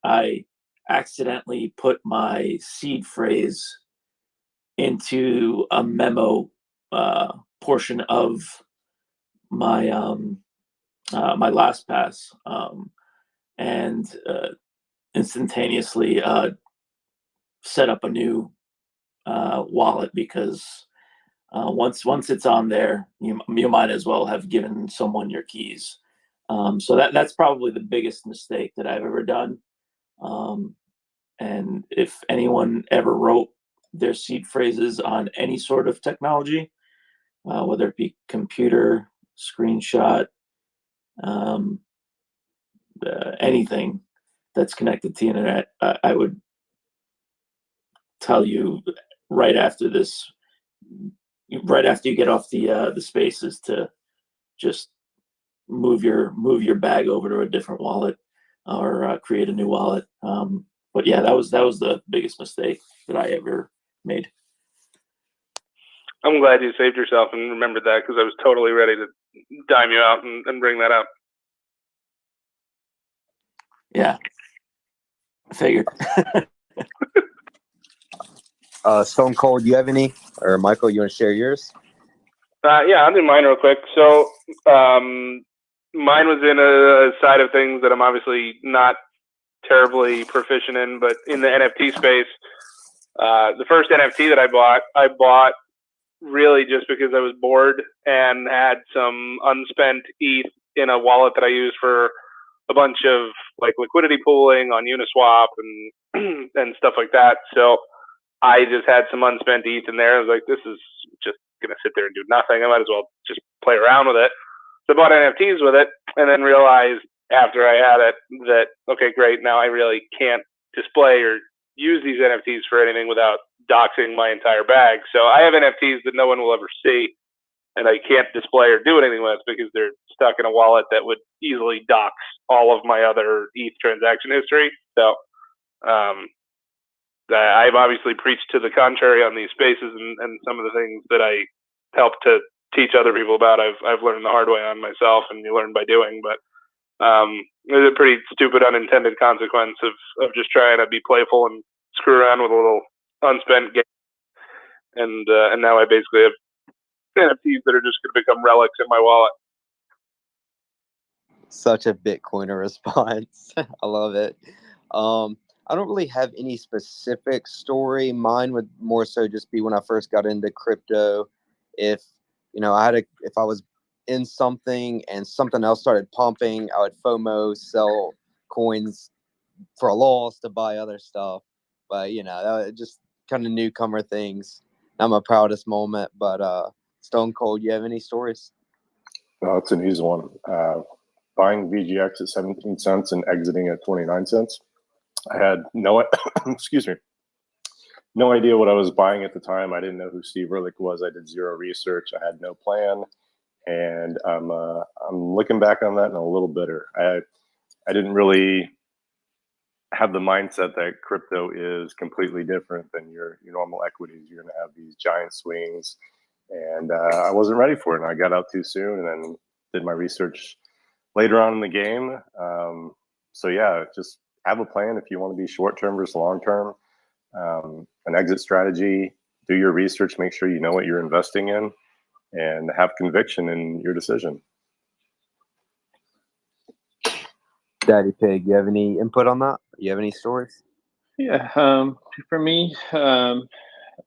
I accidentally put my seed phrase into a memo portion of my my LastPass, and instantaneously set up a new wallet, because once it's on there, you might as well have given someone your keys. So that's probably the biggest mistake that I've ever done. And if anyone ever wrote their seed phrases on any sort of technology, whether it be computer, screenshot, anything that's connected to the internet, I would tell you right after this, right after you get off the spaces, to just move your bag over to a different wallet, or create a new wallet. But yeah, that was the biggest mistake that I ever made. I'm glad you saved yourself and remembered that, because I was totally ready to dime you out and bring that up. Yeah, I figured. Stone Cold, do you have any? Or Michael, you want to share yours? Yeah, I'll do mine real quick. So mine was in a side of things that I'm obviously not terribly proficient in, but in the NFT space, the first NFT that I bought really just because I was bored and had some unspent ETH in a wallet that I used for a bunch of like liquidity pooling on Uniswap and and stuff like that. So I just had some unspent ETH in there. I was like, this is just gonna sit there and do nothing. I might as well just play around with it. So I bought NFTs with it, and then realized after I had it that, okay, great, now I really can't display or use these NFTs for anything without doxing my entire bag. So I have NFTs that no one will ever see, and I can't display or do anything with because they're stuck in a wallet that would easily dox all of my other ETH transaction history. So I've obviously preached to the contrary on these spaces, and some of the things that I help to teach other people about, I've learned the hard way on myself, and you learn by doing. But there's a pretty stupid unintended consequence of just trying to be playful and screw around with a little unspent game. And now I basically have NFTs that are just going to become relics in my wallet. Such a Bitcoiner response. I love it. I don't really have any specific story. Mine would more so just be when I first got into crypto. If if I was in something and something else started pumping, I would FOMO sell coins for a loss to buy other stuff. But just kind of newcomer things. Not my proudest moment, but Stone Cold, you have any stories? No, it's an easy one. Buying VGX at 17 cents and exiting at 29 cents. I had no excuse me, no idea what I was buying at the time. I didn't know who Steve Ehrlich was. I did zero research. I had no plan, and I'm looking back on that and a little bitter. I didn't really have the mindset that crypto is completely different than your normal equities. You're going to have these giant swings, and I wasn't ready for it. And I got out too soon, and then did my research later on in the game. So yeah, just have a plan if you want to be short-term versus long-term, an exit strategy, do your research, make sure you know what you're investing in, and have conviction in your decision. Daddy Pig, you have any input on that? You have any stories? Yeah, for me,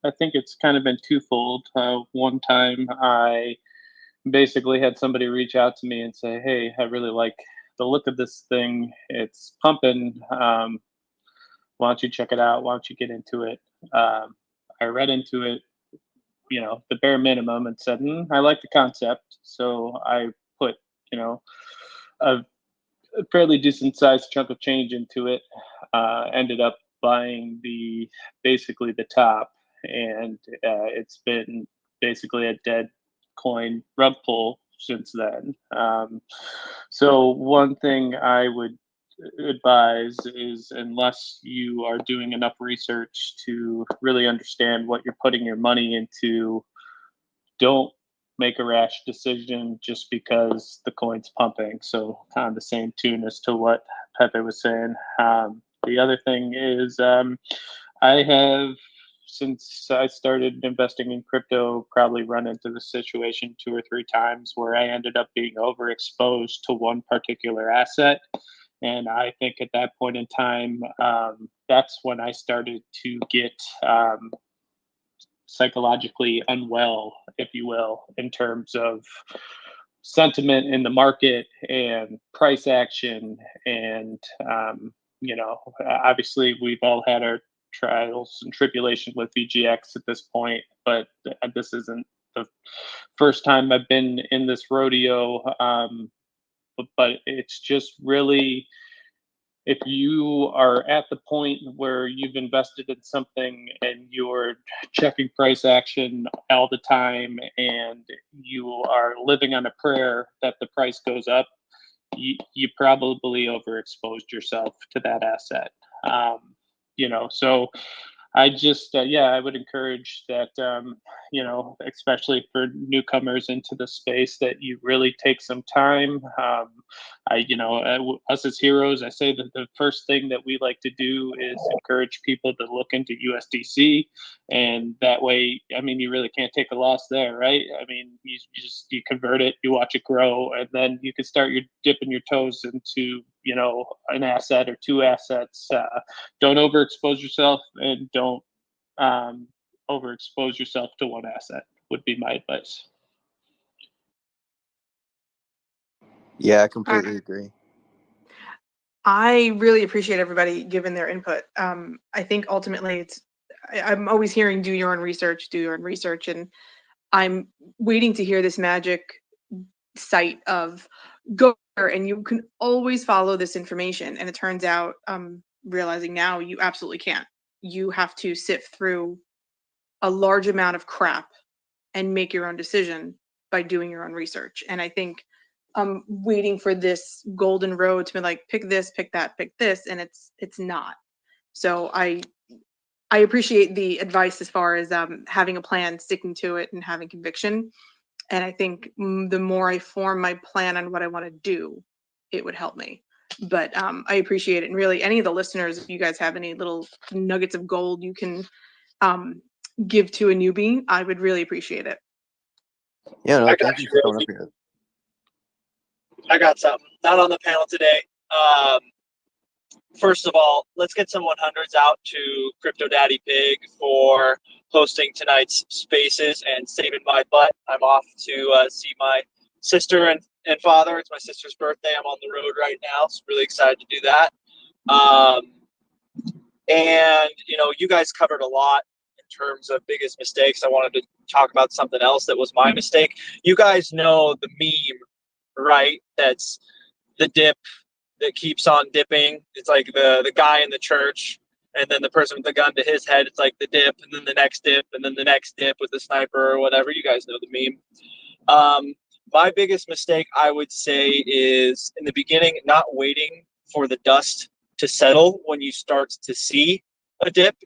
I think it's kind of been twofold. One time I basically had somebody reach out to me and say, "Hey, I really like the look of this thing. It's pumping. Why don't you check it out? Why don't you get into it?" I read into it, the bare minimum, and said, "I like the concept." So I put, a fairly decent sized chunk of change into it. Ended up buying basically the top, and it's been basically a dead coin rug pull since then. So one thing I would advise is, unless you are doing enough research to really understand what you're putting your money into, don't make a rash decision just because the coin's pumping. So kind of the same tune as to what Pepe was saying. The other thing is, I have, since I started investing in crypto, probably run into the situation 2 or 3 times where I ended up being overexposed to one particular asset. And I think at that point in time, that's when I started to get psychologically unwell, if you will, in terms of sentiment in the market and price action. And, obviously we've all had our trials and tribulation with VGX at this point, but this isn't the first time I've been in this rodeo. But it's just really, if you are at the point where you've invested in something and you're checking price action all the time and you are living on a prayer that the price goes up, you probably overexposed yourself to that asset. So I just, I would encourage that, especially for newcomers into the space, that you really take some time. Us as heroes, I say that the first thing that we like to do is encourage people to look into USDC, and that way, you really can't take a loss there, right? You convert it, you watch it grow, and then you can start dipping your toes into, an asset or 2 assets. Don't overexpose yourself, and don't overexpose yourself to one asset, would be my advice. Yeah, I completely agree. I really appreciate everybody giving their input. I think ultimately I'm always hearing do your own research, and I'm waiting to hear this magic site of go there and you can always follow this information. And it turns out, realizing now, you absolutely can't. You have to sift through a large amount of crap and make your own decision by doing your own research. And I think I'm waiting for this golden road to be like, pick this, pick that, pick this, and it's not. So I appreciate the advice as far as having a plan, sticking to it, and having conviction. And I think the more I form my plan on what I want to do, it would help me. But I appreciate it. And really, any of the listeners, if you guys have any little nuggets of gold you can give to a newbie, I would really appreciate it. Yeah, no, I thank got you you, for coming Rosie. up here. I got something. Not on the panel today. First of all, let's get some 100s out to Crypto Daddy Pig for hosting tonight's spaces and saving my butt. I'm off to see my sister and father. It's my sister's birthday. I'm on the road right now, so really excited to do that. And, you guys covered a lot in terms of biggest mistakes. I wanted to talk about something else that was my mistake. You guys know the meme, right? That's the dip that keeps on dipping. It's like the guy in the church, and then the person with the gun to his head. It's like the dip, and then the next dip, and then the next dip with the sniper or whatever. You guys know the meme. My biggest mistake, I would say, is in the beginning, not waiting for the dust to settle when you start to see a dip.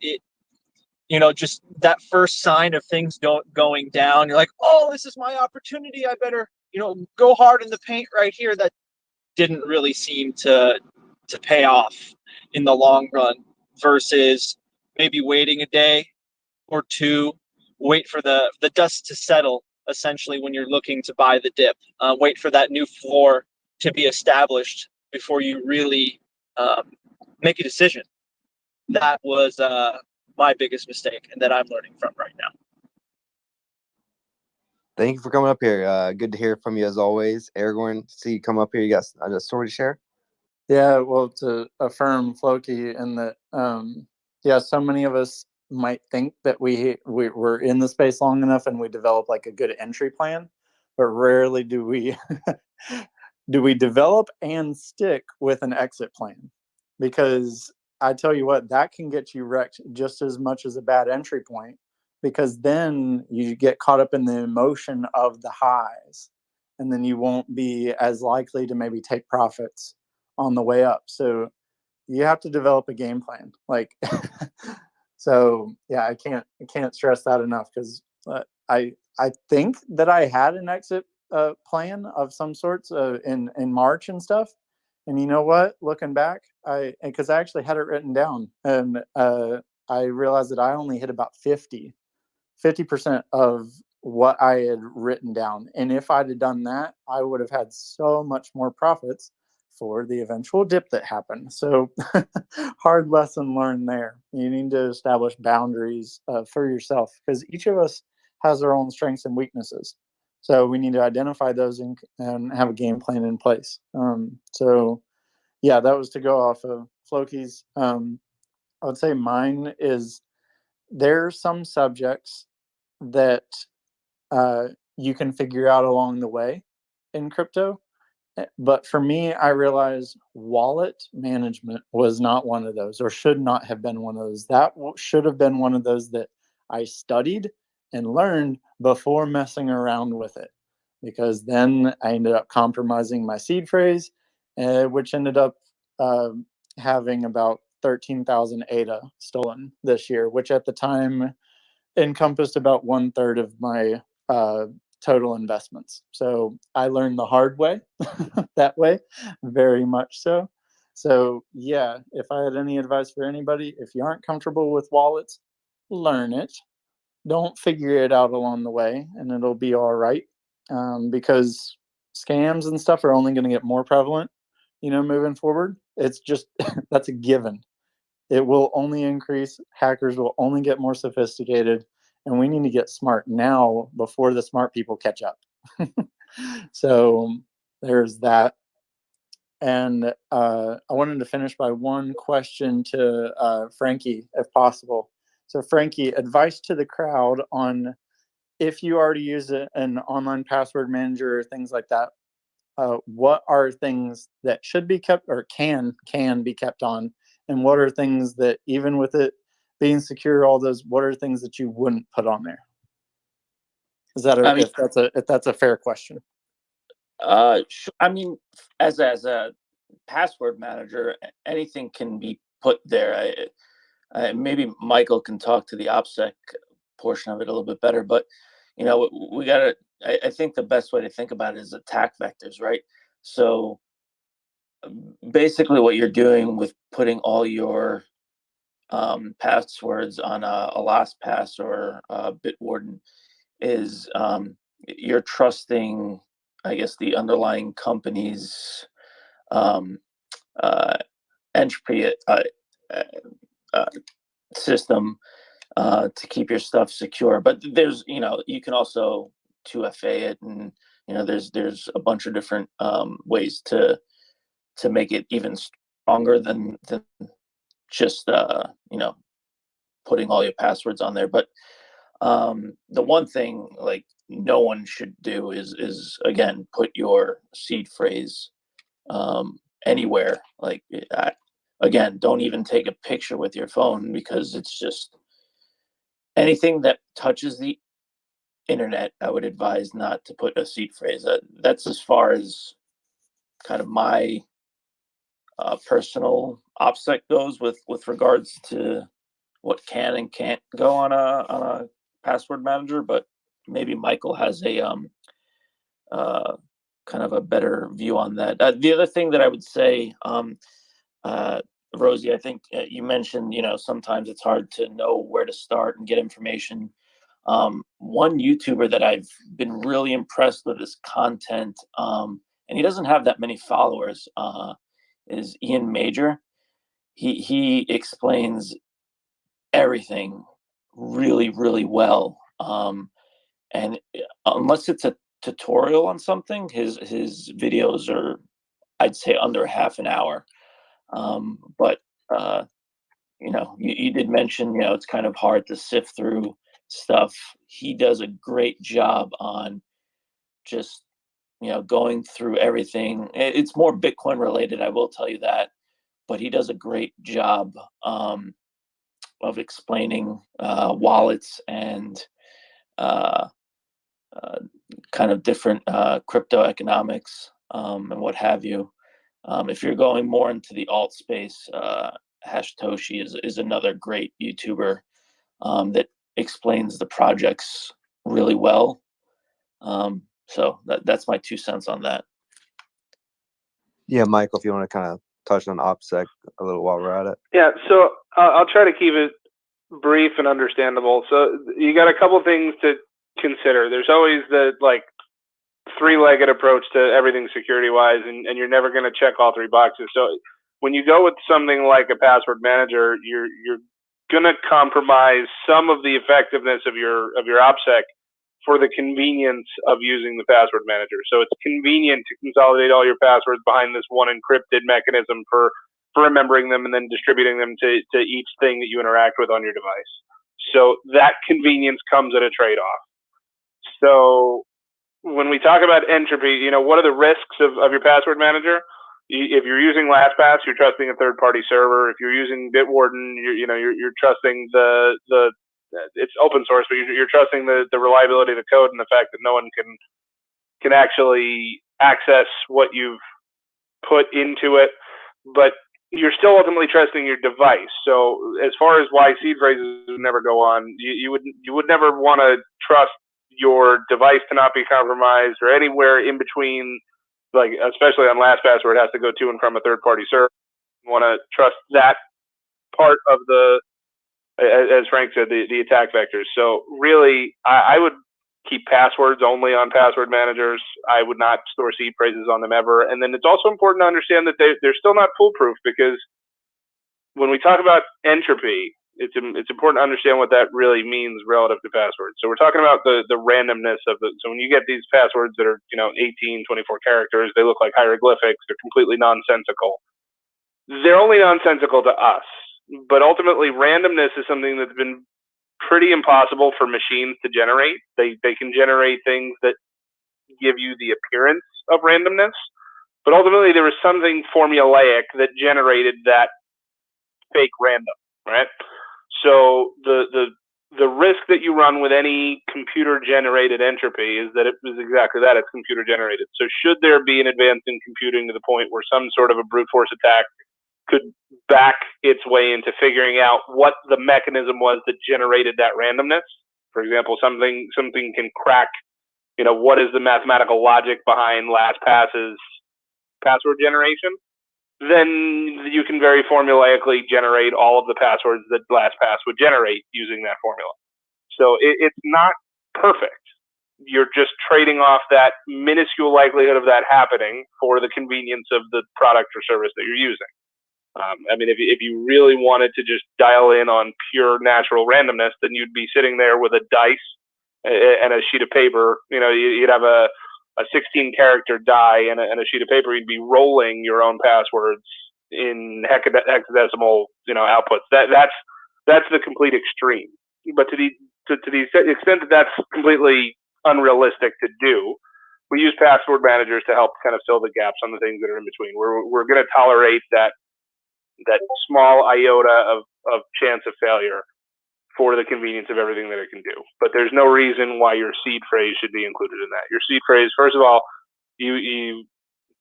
Just that first sign of things going down. You're like, oh, this is my opportunity. I better, go hard in the paint right here. That didn't really seem to pay off in the long run, versus maybe waiting a day or two, wait for the dust to settle, essentially, when you're looking to buy the dip. Wait for that new floor to be established before you really make a decision. That was my biggest mistake and that I'm learning from right now. Thank you for coming up here. Good to hear from you as always. Aragorn, see you come up here. You got a story to share? Yeah, well, to affirm Floki, and that, yeah, so many of us might think that we're in the space long enough and we develop like a good entry plan, but rarely do we do we develop and stick with an exit plan. Because I tell you what, that can get you wrecked just as much as a bad entry point, because then you get caught up in the emotion of the highs, and then you won't be as likely to maybe take profits on the way up. So you have to develop a game plan. Like, so yeah, I can't stress that enough, because I think that I had an exit plan of some sorts in March and stuff. And you know what? Looking back, because I actually had it written down, and I realized that I only hit about 50% of what I had written down. And if I'd have done that, I would have had so much more profits for the eventual dip that happened. So hard lesson learned there. You need to establish boundaries for yourself, because each of us has our own strengths and weaknesses. So we need to identify those and have a game plan in place. So yeah, that was to go off of Floki's. I would say mine is, there are some subjects that you can figure out along the way in crypto. But for me, I realized wallet management was not one of those, or should not have been one of those. That should have been one of those that I studied and learned before messing around with it, because then I ended up compromising my seed phrase, which ended up having about 13,000 ADA stolen this year, which at the time encompassed about 1/3 of my total investments. So I learned the hard way that way, very much so. So yeah, if I had any advice for anybody, if you aren't comfortable with wallets, learn it. Don't figure it out along the way, and it'll be all right. Because scams and stuff are only going to get more prevalent, moving forward. It's just that's a given. It will only increase. Hackers will only get more sophisticated, and we need to get smart now before the smart people catch up. So there's that. And I wanted to finish by one question to Frankie, if possible. So Frankie, advice to the crowd on, if you already use an online password manager or things like that, what are things that should be kept or can be kept on, and what are things that, even with it being secure, all those, what are things that you wouldn't put on there? Is that if that's a fair question? I mean, as a password manager, anything can be put there. Maybe Michael can talk to the OPSEC portion of it a little bit better, but we gotta. I think the best way to think about it is attack vectors, right? So basically, what you're doing with putting all your passwords on a LastPass or Bitwarden is you're trusting, I guess, the underlying company's entropy system to keep your stuff secure. But there's, you can also 2FA it, and there's a bunch of different ways to make it even stronger than just putting all your passwords on there. But the one thing like no one should do is again put your seed phrase anywhere. Like again, don't even take a picture with your phone, because it's just anything that touches the internet, I would advise not to put a seed phrase. That's as far as kind of my personal OPSEC goes with regards to what can and can't go on a password manager. But maybe Michael has a kind of a better view on that. The other thing that I would say, Rosie, I think you mentioned, sometimes it's hard to know where to start and get information. One YouTuber that I've been really impressed with his content, and he doesn't have that many followers, is Ian Major. He explains everything really, really well. And unless it's a tutorial on something, his videos are, I'd say, under half an hour. But you know, you did mention, you know, it's kind of hard to sift through stuff. He does a great job on just, you know, going through everything. It's more Bitcoin related, I will tell you that, but he does a great job of explaining wallets and kind of different crypto economics and what have you. If you're going more into the alt space, Hashtoshi is another great YouTuber that explains the projects really well. So that's my 2 cents on that. Yeah, Michael, if you want to kind of touch on OPSEC a little while we're at it. Yeah, so I'll try to keep it brief and understandable. So you got a couple things to consider. There's always the like three-legged approach to everything security-wise, and you're never going to check all three boxes. So when you go with something like a password manager, you're going to compromise some of the effectiveness of your OPSEC for the convenience of using the password manager. So it's convenient to consolidate all your passwords behind this one encrypted mechanism for remembering them and then distributing them to each thing that you interact with on your device. So that convenience comes at a trade-off. So when we talk about entropy, you know, what are the risks of your password manager? If you're using LastPass, you're trusting a third-party server. If you're using Bitwarden, you're trusting the it's open source, but you're trusting the reliability of the code and the fact that no one can actually access what you've put into it. But you're still ultimately trusting your device. So as far as why seed phrases would never go on, you would never want to trust your device to not be compromised or anywhere in between, like especially on LastPass where it has to go to and from a third-party server. You want to trust that part of the, as Frank said, the attack vectors. So really, I would keep passwords only on password managers. I would not store seed phrases on them ever. And then it's also important to understand that they're still not foolproof, because when we talk about entropy, it's important to understand what that really means relative to passwords. So we're talking about the randomness of the, so when you get these passwords that are, 18, 24 characters, they look like hieroglyphics, they're completely nonsensical. They're only nonsensical to us, but ultimately randomness is something that's been pretty impossible for machines to generate. They can generate things that give you the appearance of randomness, but ultimately there was something formulaic that generated that fake random, right? So the risk that you run with any computer generated entropy is that it is exactly that, it's computer generated. So should there be an advance in computing to the point where some sort of a brute force attack could back its way into figuring out what the mechanism was that generated that randomness, for example, something can crack, what is the mathematical logic behind LastPass's password generation, then you can very formulaically generate all of the passwords that LastPass would generate using that formula. So it's not perfect. You're just trading off that minuscule likelihood of that happening for the convenience of the product or service that you're using. If you really wanted to just dial in on pure natural randomness, then you'd be sitting there with a dice and a sheet of paper. You'd have a 16-character die and a sheet of paper. You'd be rolling your own passwords in hexadecimal, outputs. That's the complete extreme. But to the extent that that's completely unrealistic to do, we use password managers to help kind of fill the gaps on the things that are in between. We're going to tolerate that small iota of chance of failure for the convenience of everything that it can do. But there's no reason why your seed phrase should be included in that. Your seed phrase, first of all, you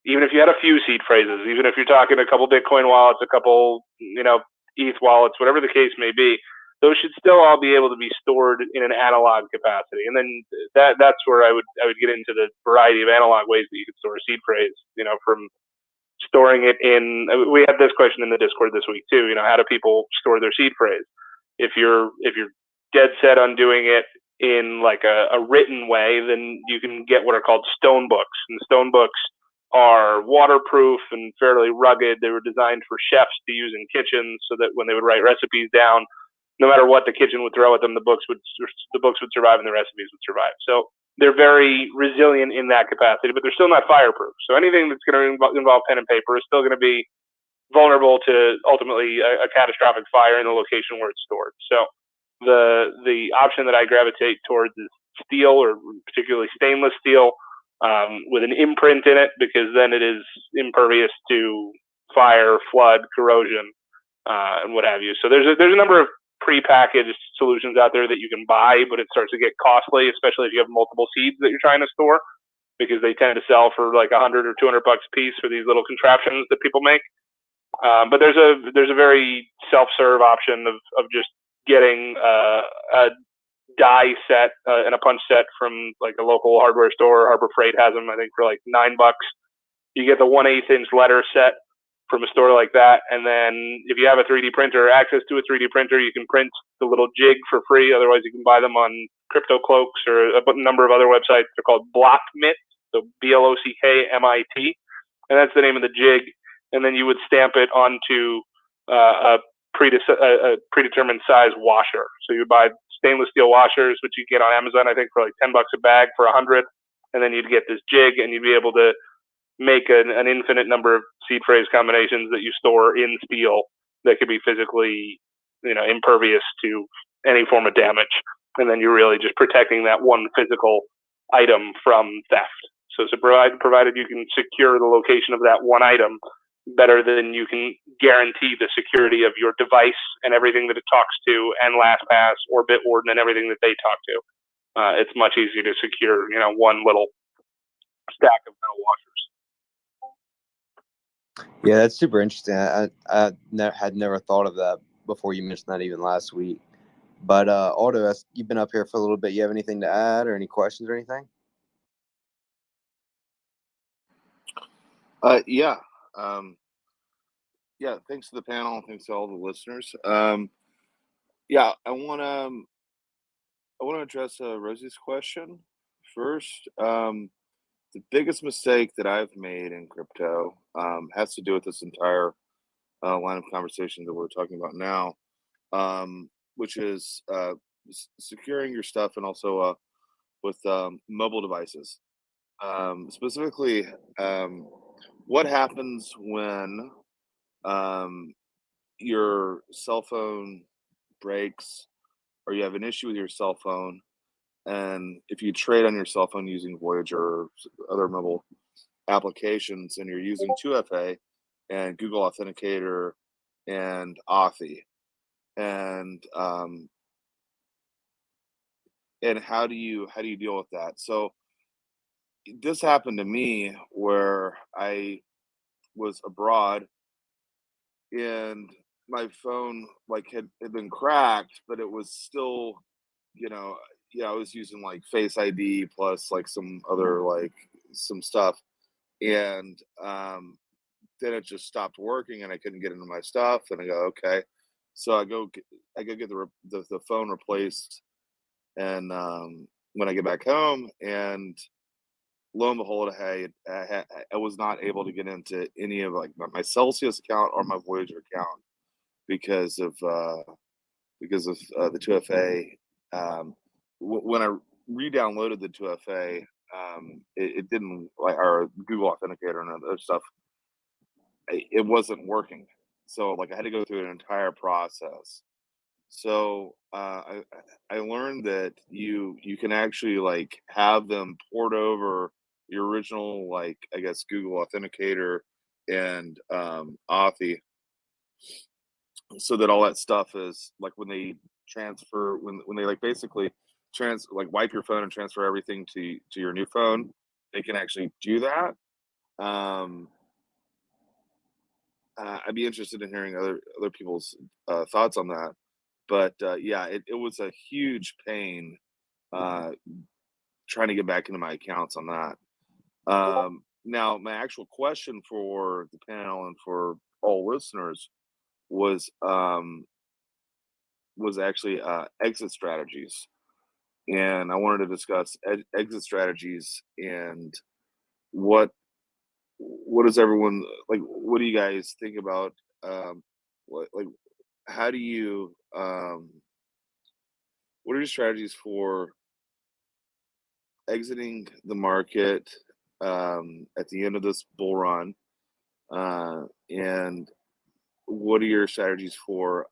even if you had a few seed phrases, even if you're talking a couple Bitcoin wallets, a couple, ETH wallets, whatever the case may be, those should still all be able to be stored in an analog capacity. And then that's where I would get into the variety of analog ways that you could store a seed phrase, from storing it in, we had this question in the Discord this week too, how do people store their seed phrase? If you're dead set on doing it in like a written way, then you can get what are called stone books. And stone books are waterproof and fairly rugged. They were designed for chefs to use in kitchens so that when they would write recipes down, no matter what the kitchen would throw at them, the books would survive and the recipes would survive. So they're very resilient in that capacity, but they're still not fireproof. So anything that's going to involve pen and paper is still going to be vulnerable to ultimately a catastrophic fire in the location where it's stored. So the option that I gravitate towards is steel, or particularly stainless steel, with an imprint in it, because then it is impervious to fire, flood, corrosion, and what have you. So there's a number of prepackaged solutions out there that you can buy, but it starts to get costly, especially if you have multiple seeds that you're trying to store, because they tend to sell for like $100 or $200 a piece for these little contraptions that people make. But there's a very self-serve option of just getting a die set and a punch set from like a local hardware store. Harbor Freight has them, I think, for like $9. You get the 1/8 inch letter set from a store like that, and then if you have a 3D printer or access to a 3D printer, you can print the little jig for free. Otherwise, you can buy them on Crypto Cloaks or a number of other websites. They're called Blockmit, so BLOCKMIT, and that's the name of the jig. And then you would stamp it onto a predetermined size washer. So you buy stainless steel washers, which you get on Amazon, I think, for like $10 a bag for 100, and then you'd get this jig, and you'd be able to make an infinite number of seed phrase combinations that you store in steel that could be physically, impervious to any form of damage. And then you're really just protecting that one physical item from theft. So provided you can secure the location of that one item better than you can guarantee the security of your device and everything that it talks to, and LastPass or Bitwarden and everything that they talk to. It's much easier to secure, one little stack of metal washers. Yeah, that's super interesting. I had never thought of that before you mentioned that even last week. But Aldo, you've been up here for a little bit. You have anything to add or any questions or anything? Yeah. Yeah. Thanks to the panel. Thanks to all the listeners. Yeah, I want to address Rosie's question first. The biggest mistake that I've made in crypto has to do with this entire line of conversation that we're talking about now, which is securing your stuff, and also with mobile devices. Specifically, what happens when your cell phone breaks, or you have an issue with your cell phone, and if you trade on your cell phone using Voyager or other mobile applications, and you're using 2FA and Google Authenticator and Authy, and how do you deal with that? So this happened to me where I was abroad and my phone had been cracked, but it was still, I was using like Face ID plus like some other some stuff, and then it just stopped working and I couldn't get into my stuff, and I go, okay, so I go get the phone replaced, and when I get back home, and lo and behold, hey, I was not able to get into any of my Celsius account or my Voyager account because of the 2FA. When I re-downloaded the 2FA, it didn't, or Google Authenticator and other stuff, it wasn't working. So I had to go through an entire process. So I learned that you can actually have them port over your original I guess Google Authenticator and Authy, so that all that stuff is when they transfer, when they basically wipe your phone and transfer everything to your new phone, they can actually do that. I'd be interested in hearing other people's thoughts on that. But yeah, it was a huge pain trying to get back into my accounts on that. Now, my actual question for the panel and for all listeners was actually exit strategies, and I wanted to discuss exit strategies and what does everyone what do you guys think about how do you what are your strategies for exiting the market at the end of this bull run? And what are your strategies for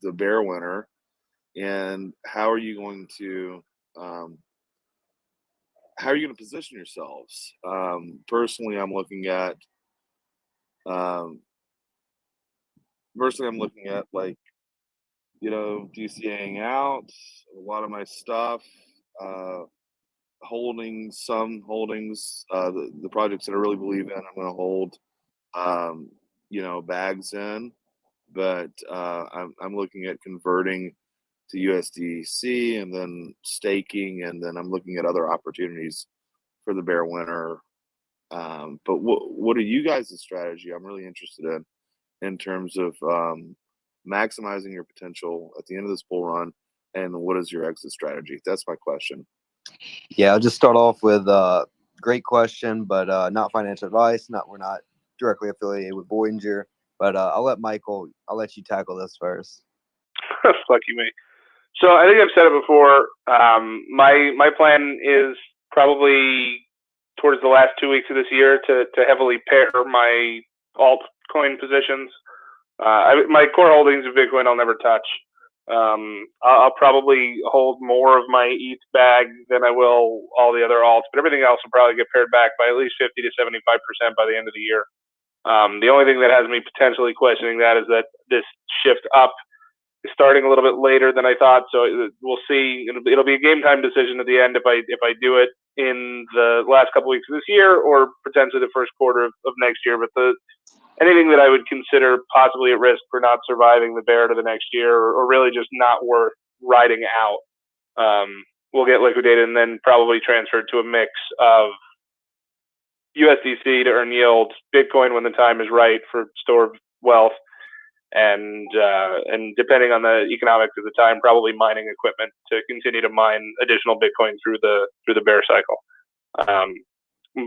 the bear winter? And how are you going to position yourselves? Personally, I'm looking at like, DCAing out a lot of my stuff, holding some holdings, the projects that I really believe in, I'm going to hold, bags in, but I'm looking at converting to USDC and then staking, and then I'm looking at other opportunities for the bear winter. But what are you guys' strategy? I'm really interested in terms of maximizing your potential at the end of this bull run, and what is your exit strategy? That's my question. Yeah, I'll just start off with great question, but not financial advice. We're not directly affiliated with Voyager, but I'll let you tackle this first. Lucky me. So I think I've said it before. My plan is probably towards the last 2 weeks of this year to heavily pair my altcoin positions. My core holdings of Bitcoin I'll never touch. I'll probably hold more of my ETH bag than I will all the other alts, but everything else will probably get paired back by at least 50 to 75% by the end of the year. The only thing that has me potentially questioning that is that this shift up is starting a little bit later than I thought. So we'll see. It'll be a game time decision at the end if I do it in the last couple weeks of this year or potentially the first quarter of next year. But anything that I would consider possibly at risk for not surviving the bear to the next year, or really just not worth riding out, will get liquidated and then probably transferred to a mix of USDC to earn yield, Bitcoin when the time is right for store of wealth, and depending on the economics of the time, probably mining equipment to continue to mine additional Bitcoin through the bear cycle.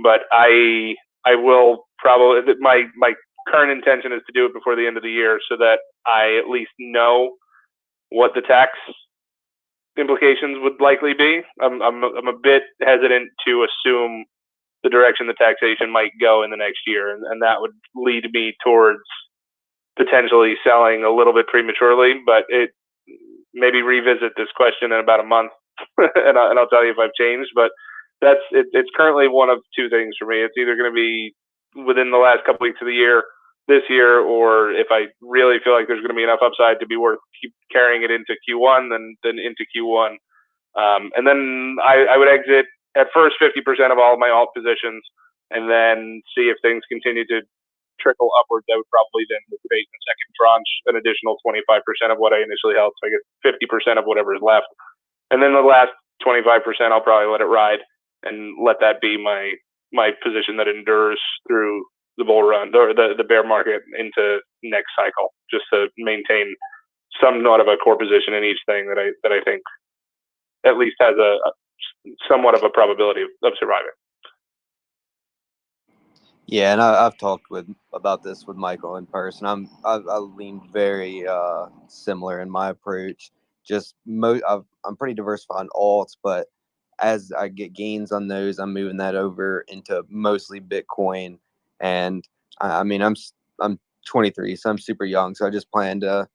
But I will probably, my current intention is to do it before the end of the year so that I at least know what the tax implications would likely be. I'm a bit hesitant to assume the direction the taxation might go in the next year, and that would lead me towards potentially selling a little bit prematurely. But it maybe revisit this question in about a month, and I'll tell you if I've changed. But it's currently one of two things for me. It's either going to be within the last couple weeks of the year, this year, or if I really feel like there's going to be enough upside to be worth keep carrying it into Q1, then into Q1. And then I would exit at first 50% of all of my alt positions, and then see if things continue to trickle upwards. I would probably then liquidate in the second tranche an additional 25% of what I initially held, so I get 50% of whatever is left. And then the last 25%, I'll probably let it ride and let that be my position that endures through the bull run or the bear market into next cycle, just to maintain somewhat of a core position in each thing that I think at least has a somewhat of a probability of surviving. Yeah, and I've talked about this with Michael in person. I lean very similar in my approach. I'm pretty diversified on alts, but as I get gains on those, I'm moving that over into mostly Bitcoin. And I mean, I'm 23, so I'm super young. So I just plan to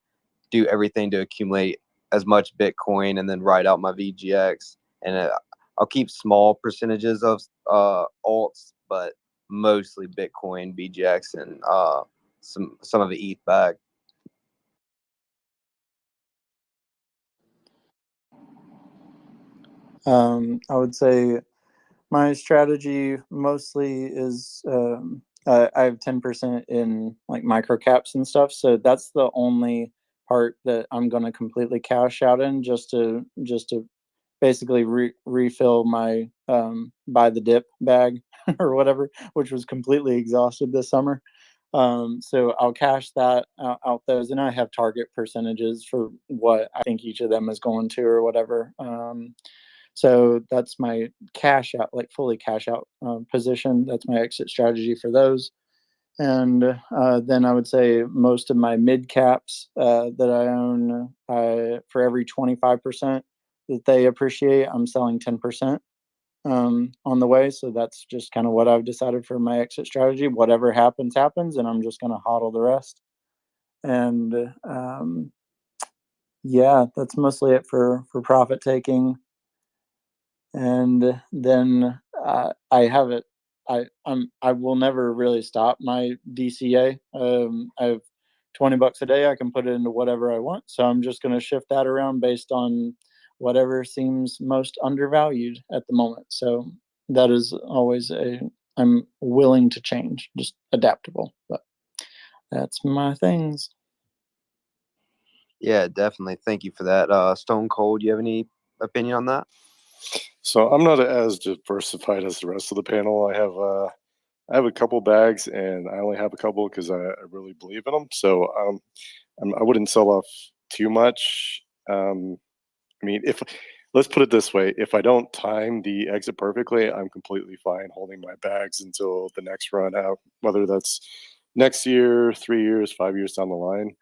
do everything to accumulate as much Bitcoin and then ride out my VGX. And I'll keep small percentages of alts, but mostly Bitcoin, VGX, and some of the ETH back. I would say my strategy mostly is I have 10% in like micro caps and stuff, so that's the only part that I'm going to completely cash out in, just to basically refill my buy the dip bag or whatever, which was completely exhausted this summer. So I'll cash that out those, and I have target percentages for what I think each of them is going to or whatever. So that's my cash out, like fully cash out position. That's my exit strategy for those. And then I would say most of my mid caps that I own, for every 25% that they appreciate, I'm selling 10% on the way. So that's just kind of what I've decided for my exit strategy. Whatever happens, happens, and I'm just going to hodl the rest. And yeah, that's mostly it for profit taking. And then I have it. I will never really stop my DCA. I have $20 a day. I can put it into whatever I want. So I'm just going to shift that around based on whatever seems most undervalued at the moment. So that is always I'm willing to change, just adaptable. But that's my things. Yeah, definitely. Thank you for that. Stone Cold, do you have any opinion on that? So I'm not as diversified as the rest of the panel. I have a couple bags, and I only have a couple because I really believe in them. So I wouldn't sell off too much. I mean, let's put it this way: if I don't time the exit perfectly, I'm completely fine holding my bags until the next run out, whether that's next year, 3 years, 5 years down the line.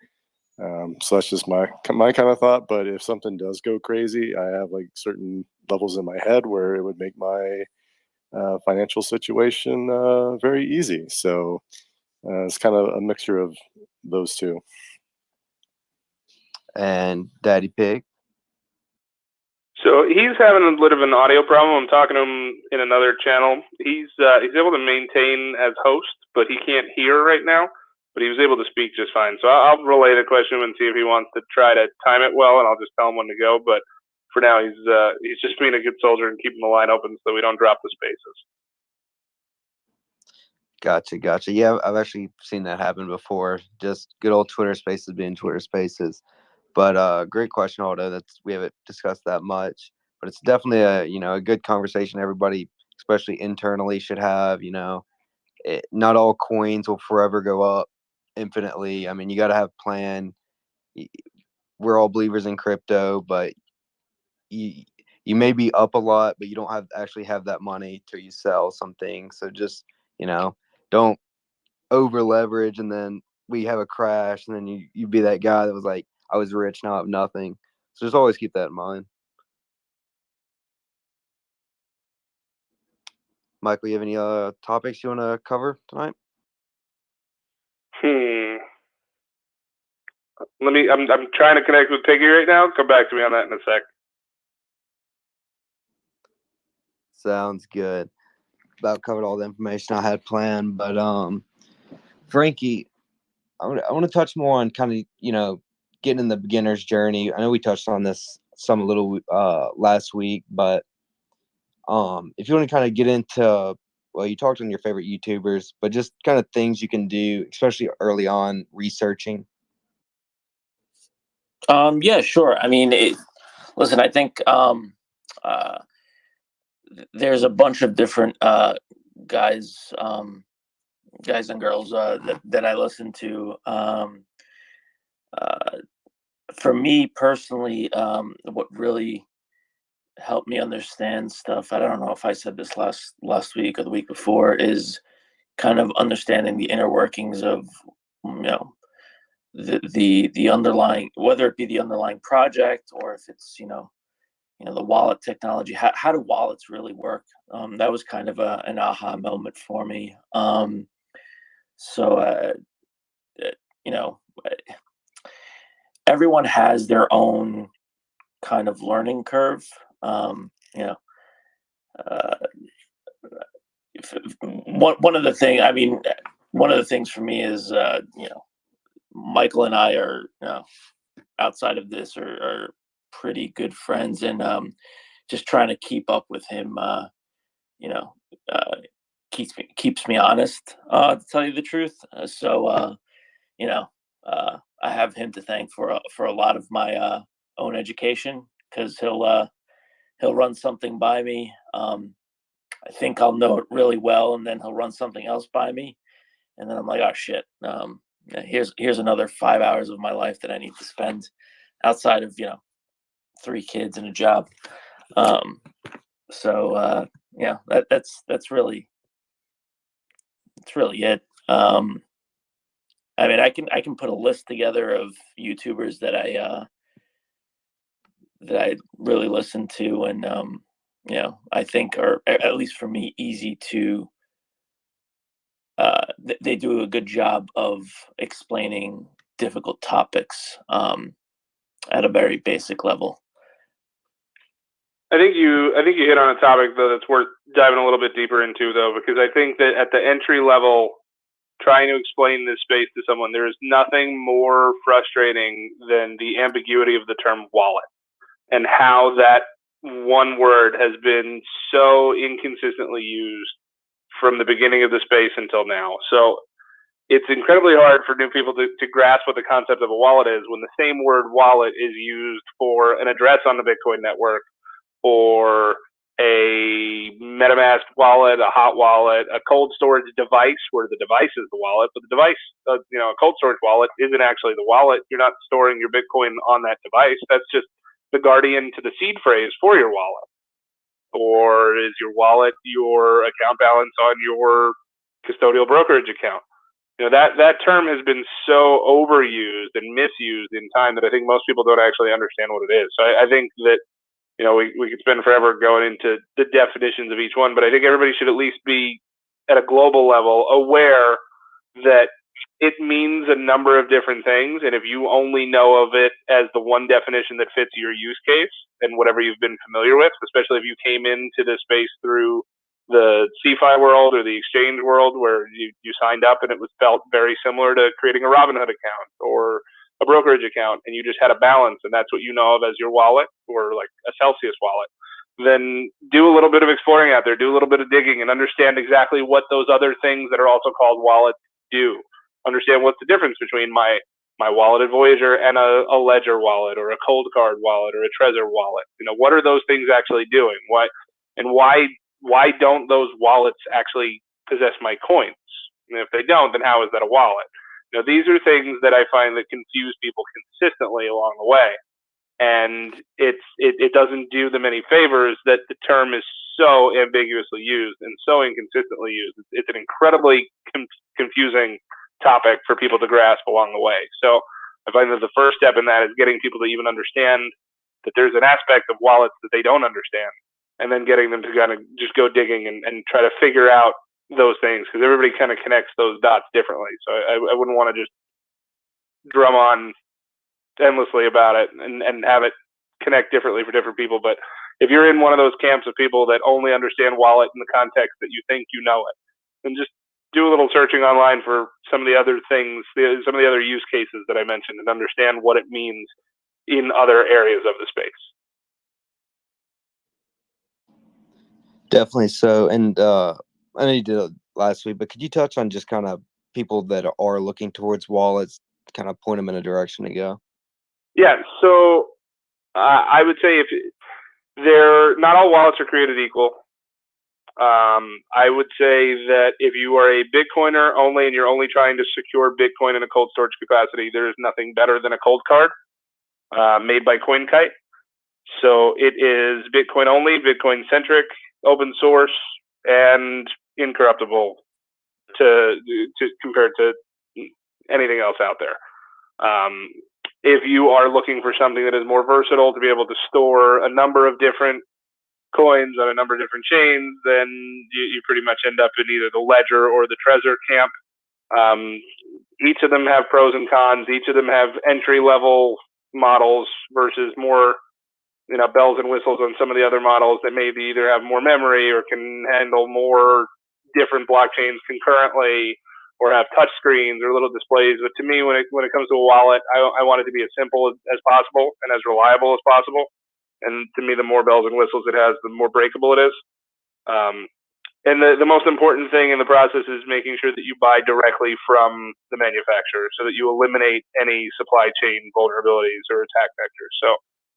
So that's just my kind of thought. But if something does go crazy, I have like certain levels in my head where it would make my financial situation very easy. So it's kind of a mixture of those two. And Daddy Pig? So he's having a bit of an audio problem. I'm talking to him in another channel. He's able to maintain as host, but he can't hear right now. But he was able to speak just fine. So I'll relay the question and see if he wants to try to time it well, and I'll just tell him when to go. But for now, he's just being a good soldier and keeping the line open so we don't drop the spaces. Gotcha. Yeah, I've actually seen that happen before. Just good old Twitter Spaces being Twitter Spaces. But great question, Aldo. We haven't discussed that much, but it's definitely a good conversation. Everybody, especially internally, should have. Not all coins will forever go up infinitely. I mean, you got to have plan. We're all believers in crypto, but you may be up a lot, but you don't actually have that money till you sell something. So just don't over leverage, and then we have a crash, and then you be that guy that was like, I was rich, now I have nothing. So just always keep that in mind. Michael, you have any topics you want to cover tonight? I'm trying to connect with Piggy right now. Come back to me on that in a sec. Sounds good. About covered all the information I had planned, but Frankie, I want to touch more on kind of getting in the beginner's journey. I know we touched on this a little last week, but if you want to kind of get into, well, you talked on your favorite YouTubers, but just kind of things you can do, especially early on researching. Yeah, sure. I mean, listen, I think there's a bunch of different guys and girls that I listen to. For me personally, what really helped me understand stuff, I don't know if I said this last week or the week before, is kind of understanding the inner workings of the underlying, whether it be the underlying project or if it's the wallet technology. How do wallets really work? That was kind of an aha moment for me. Everyone has their own kind of learning curve. One of the things for me is, Michael and I are, outside of this, are pretty good friends, and just trying to keep up with him, keeps me honest, to tell you the truth. I have him to thank for a lot of my own education, because he'll run something by me. I think I'll know it really well, and then he'll run something else by me, and then I'm like, oh shit, here's another 5 hours of my life that I need to spend outside of 3 kids and a job. That's really it. I mean, I can put a list together of YouTubers that I really listen to, and I think are, at least for me, easy to. They do a good job of explaining difficult topics at a very basic level. I think you hit on a topic though that's worth diving a little bit deeper into though, because I think that at the entry level, trying to explain this space to someone, there is nothing more frustrating than the ambiguity of the term wallet and how that one word has been so inconsistently used from the beginning of the space until now. So it's incredibly hard for new people to grasp what the concept of a wallet is when the same word wallet is used for an address on the Bitcoin network, or a MetaMask wallet, a hot wallet, a cold storage device where the device is the wallet, but the device, a cold storage wallet isn't actually the wallet. You're not storing your Bitcoin on that device. That's just the guardian to the seed phrase for your wallet. Or is your wallet your account balance on your custodial brokerage account? That term has been so overused and misused in time that I think most people don't actually understand what it is. So I think that we could spend forever going into the definitions of each one, but I think everybody should at least be at a global level aware that it means a number of different things. And if you only know of it as the one definition that fits your use case and whatever you've been familiar with, especially if you came into this space through the CeFi world or the exchange world where you signed up and it was felt very similar to creating a Robinhood account or a brokerage account, and you just had a balance and that's what you know of as your wallet, or like a Celsius wallet, then do a little bit of exploring out there, do a little bit of digging, and understand exactly what those other things that are also called wallets do. Understand what's the difference between my wallet at Voyager and a Ledger wallet or a Cold Card wallet or a Trezor wallet. What are those things actually doing? Why don't those wallets actually possess my coins? And if they don't, then how is that a wallet? These are things that I find that confuse people consistently along the way, and it doesn't do them any favors that the term is so ambiguously used and so inconsistently used. It's an incredibly confusing topic for people to grasp along the way. So I find that the first step in that is getting people to even understand that there's an aspect of wallets that they don't understand, and then getting them to kind of just go digging and try to figure out those things, because everybody kind of connects those dots differently. So I wouldn't want to just drum on endlessly about it and have it connect differently for different people. But if you're in one of those camps of people that only understand wallet in the context that you think you know it, then just do a little searching online for some of the other things, some of the other use cases that I mentioned, and understand what it means in other areas of the space. Definitely so. And I know you did it last week, but could you touch on just kind of people that are looking towards wallets, kind of point them in a direction to go? Yeah, so I would say not all wallets are created equal. I would say that if you are a Bitcoiner only and you're only trying to secure Bitcoin in a cold storage capacity, there is nothing better than a cold card made by CoinKite. So it is Bitcoin only, Bitcoin centric, open source, and incorruptible to compared to anything else out there. If you are looking for something that is more versatile to be able to store a number of different coins on a number of different chains, then you pretty much end up in either the Ledger or the Trezor camp. Each of them have pros and cons. Each of them have entry level models versus more bells and whistles on some of the other models that maybe either have more memory or can handle more different blockchains concurrently, or have touch screens or little displays. But to me, when it comes to a wallet, I want it to be as simple as possible and as reliable as possible. And to me, the more bells and whistles it has, the more breakable it is. And the most important thing in the process is making sure that you buy directly from the manufacturer so that you eliminate any supply chain vulnerabilities or attack vectors. So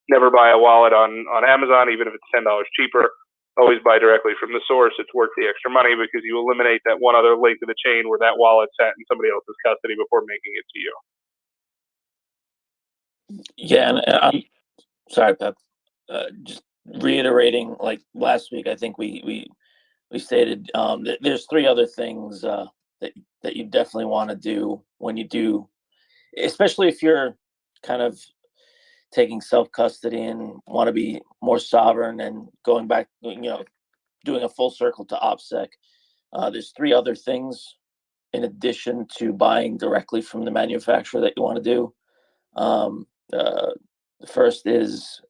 never buy a wallet on Amazon, even if it's $10 cheaper. Always buy directly from the source. It's worth the extra money because you eliminate that one other link to the chain where that wallet sat in somebody else's custody before making it to you. Yeah, and I'm sorry, Pep. Just reiterating, like last week, I think we stated that there's three other things that you definitely want to do when you do, especially if you're kind of taking self-custody and want to be more sovereign and going back, doing a full circle to OPSEC. There's 3 other things in addition to buying directly from the manufacturer that you want to do. The first is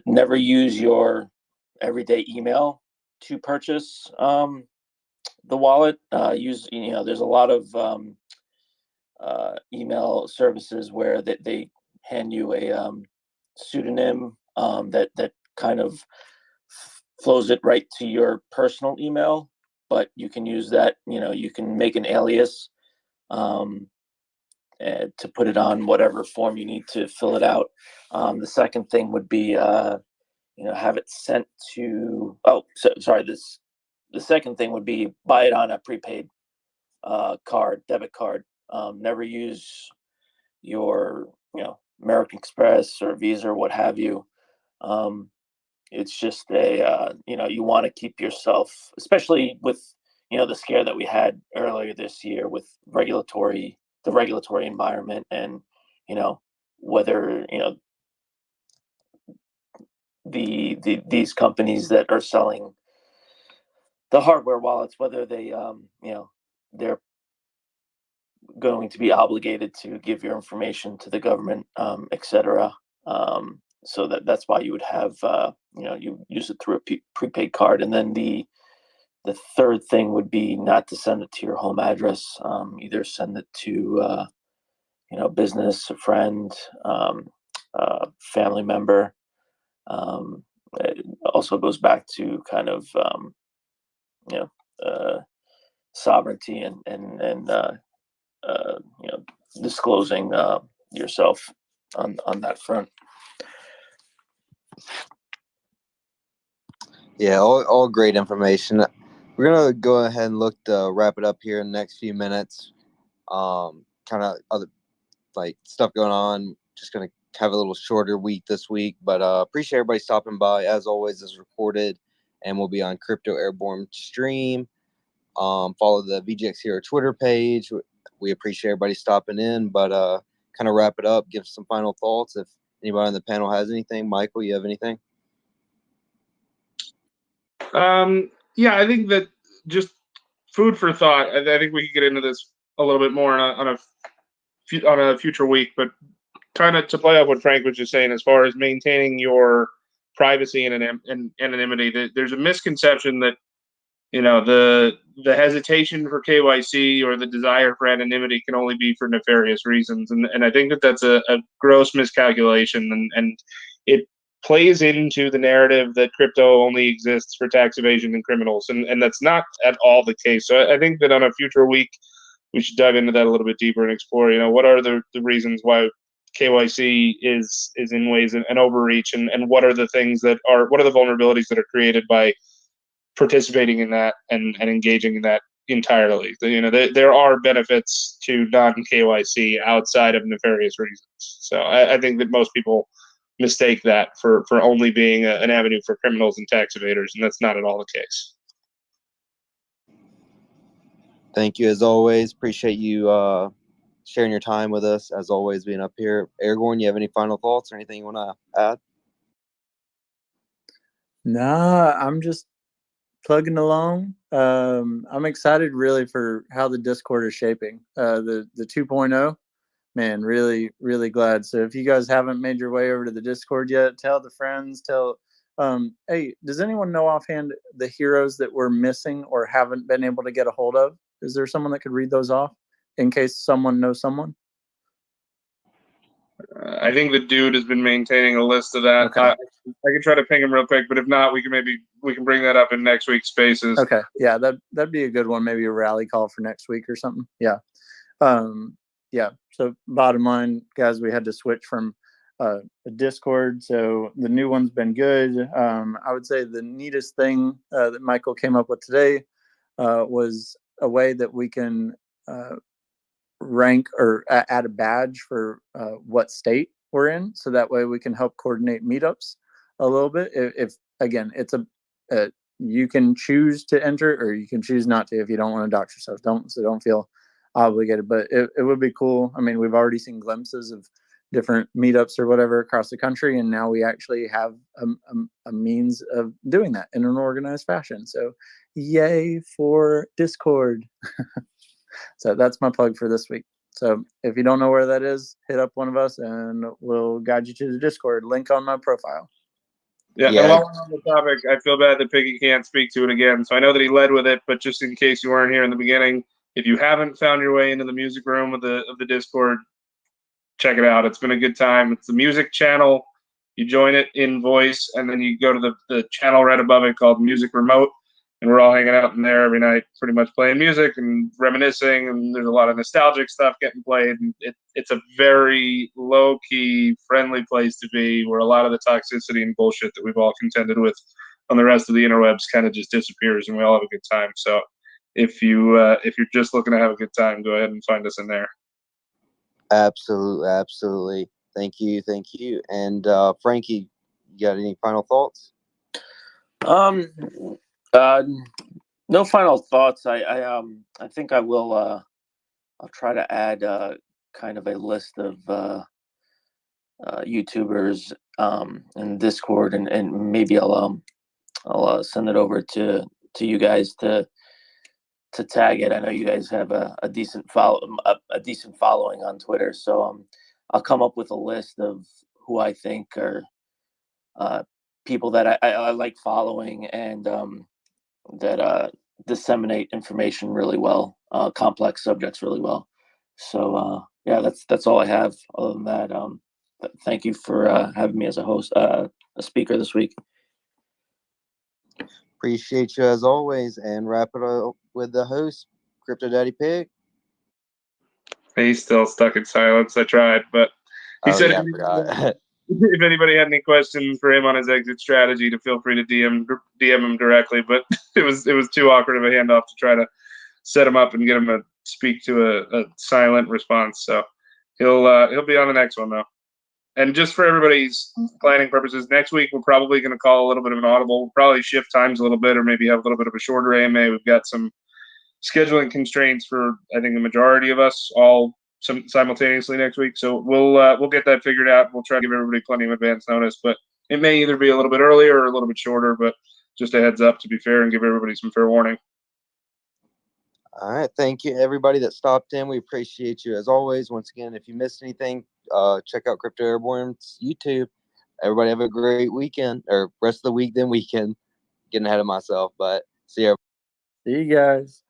never use your everyday email to purchase the wallet. There's a lot of email services where they hand you a pseudonym that kind of flows it right to your personal email, but you can use that. You can make an alias to put it on whatever form you need to fill it out. The second thing would be have it sent to. The second thing would be buy it on a prepaid debit card. Never use your American Express or Visa or what have you. It's just you want to keep yourself, especially with the scare that we had earlier this year with the regulatory environment, and whether these companies that are selling the hardware wallets, whether they're going to be obligated to give your information to the government, etc. So that's why you would have you use it through a prepaid card. And then the third thing would be not to send it to your home address. Either send it to business, a friend, family member. It also goes back to kind of sovereignty and disclosing yourself on that front. Yeah, all great information. We're gonna go ahead and look to wrap it up here in the next few minutes. Kind of other stuff going on. Just gonna have a little shorter week this week, but appreciate everybody stopping by. As always, it's recorded and will be on Crypto Airborne stream. Follow the VGX Hero Twitter page. We appreciate everybody stopping in, but kind of wrap it up. Give some final thoughts. If anybody on the panel has anything, Michael, you have anything? Yeah, I think that just food for thought. I think we could get into this a little bit more on a future week, but trying to play off what Frank was just saying as far as maintaining your privacy and anonymity. There's a misconception that the hesitation for KYC or the desire for anonymity can only be for nefarious reasons, and I think that that's a gross miscalculation, and it plays into the narrative that crypto only exists for tax evasion and criminals, and that's not at all the case. So I think that on a future week we should dive into that a little bit deeper and explore what are the reasons why KYC is in ways an overreach, and what are the vulnerabilities that are created by participating in that and engaging in that entirely. There are benefits to non-KYC outside of nefarious reasons. So I think that most people mistake that for only being an avenue for criminals and tax evaders, and that's not at all the case. Thank you, as always. Appreciate you sharing your time with us, as always, being up here. Aragorn, you have any final thoughts or anything you want to add? Nah, I'm just plugging along. I'm excited really for how the Discord is shaping. The 2.0, man, really, really glad. So if you guys haven't made your way over to the Discord yet, tell the friends, hey, does anyone know offhand the heroes that we're missing or haven't been able to get a hold of? Is there someone that could read those off in case someone knows someone? I think the dude has been maintaining a list of that. Okay. I can try to ping him real quick, but if not, we can bring that up in next week's spaces. Okay, yeah, that'd be a good one. Maybe a rally call for next week or something. Yeah, yeah. So bottom line, guys, we had to switch from a Discord, so the new one's been good. I would say the neatest thing that Michael came up with today was a way that we can rank or add a badge for what state we're in, so that way we can help coordinate meetups a little bit. If again, it's a you can choose to enter, or you can choose not to if you don't want to dox yourself. Don't feel obligated, but it would be cool. I mean, we've already seen glimpses of different meetups or whatever across the country, and now we actually have a means of doing that in an organized fashion. So yay for Discord. So that's my plug for this week. So if you don't know where that is, hit up one of us and we'll guide you to the Discord. Link on my profile. Yeah, Yeah. and while we're on the topic, I feel bad that Piggy can't speak to it again. So I know that he led with it, but just in case you weren't here in the beginning, if you haven't found your way into the music room of the Discord, check it out. It's been a good time. It's the music channel. You join it in voice, and then you go to the channel right above it called Music Remote, and we're all hanging out in there every night, pretty much playing music and reminiscing, and there's a lot of nostalgic stuff getting played. And it's a very low-key, friendly place to be, where a lot of the toxicity and bullshit that we've all contended with on the rest of the interwebs kind of just disappears, and we all have a good time. So if you're just looking to have a good time, go ahead and find us in there. Absolutely. Thank you. And Frankie, you got any final thoughts? No final thoughts. I think I will. I'll try to add kind of a list of YouTubers in Discord, and maybe I'll send it over to you guys to tag it. I know you guys have a decent following on Twitter, so I'll come up with a list of who I think are people that I like following, and that disseminate information really well, complex subjects really well. So yeah, that's all I have. Other than that, thank you for having me as a host, a speaker this week. Appreciate you as always, and wrap it up with the host, Crypto Daddy Pig. He's still stuck in silence. I tried, but he said I forgot. if anybody had any questions for him on his exit strategy, to feel free to DM him directly. But it was too awkward of a handoff to try to set him up and get him to speak to a silent response. So he'll be on the next one though. And just for everybody's planning purposes, next week we're probably going to call a little bit of an audible. We'll probably shift times a little bit, or maybe have a little bit of a shorter AMA. We've got some scheduling constraints for, I think, the majority of us all simultaneously next week. So we'll get that figured out. We'll try to give everybody plenty of advance notice, but it may either be a little bit earlier or a little bit shorter, but just a heads up to be fair and give everybody some fair warning. All right. Thank you, everybody that stopped in. We appreciate you as always. Once again, if you missed anything, check out Crypto Airborne's YouTube. Everybody have a great weekend, or rest of the week, then weekend. Getting ahead of myself, but see you. See you guys.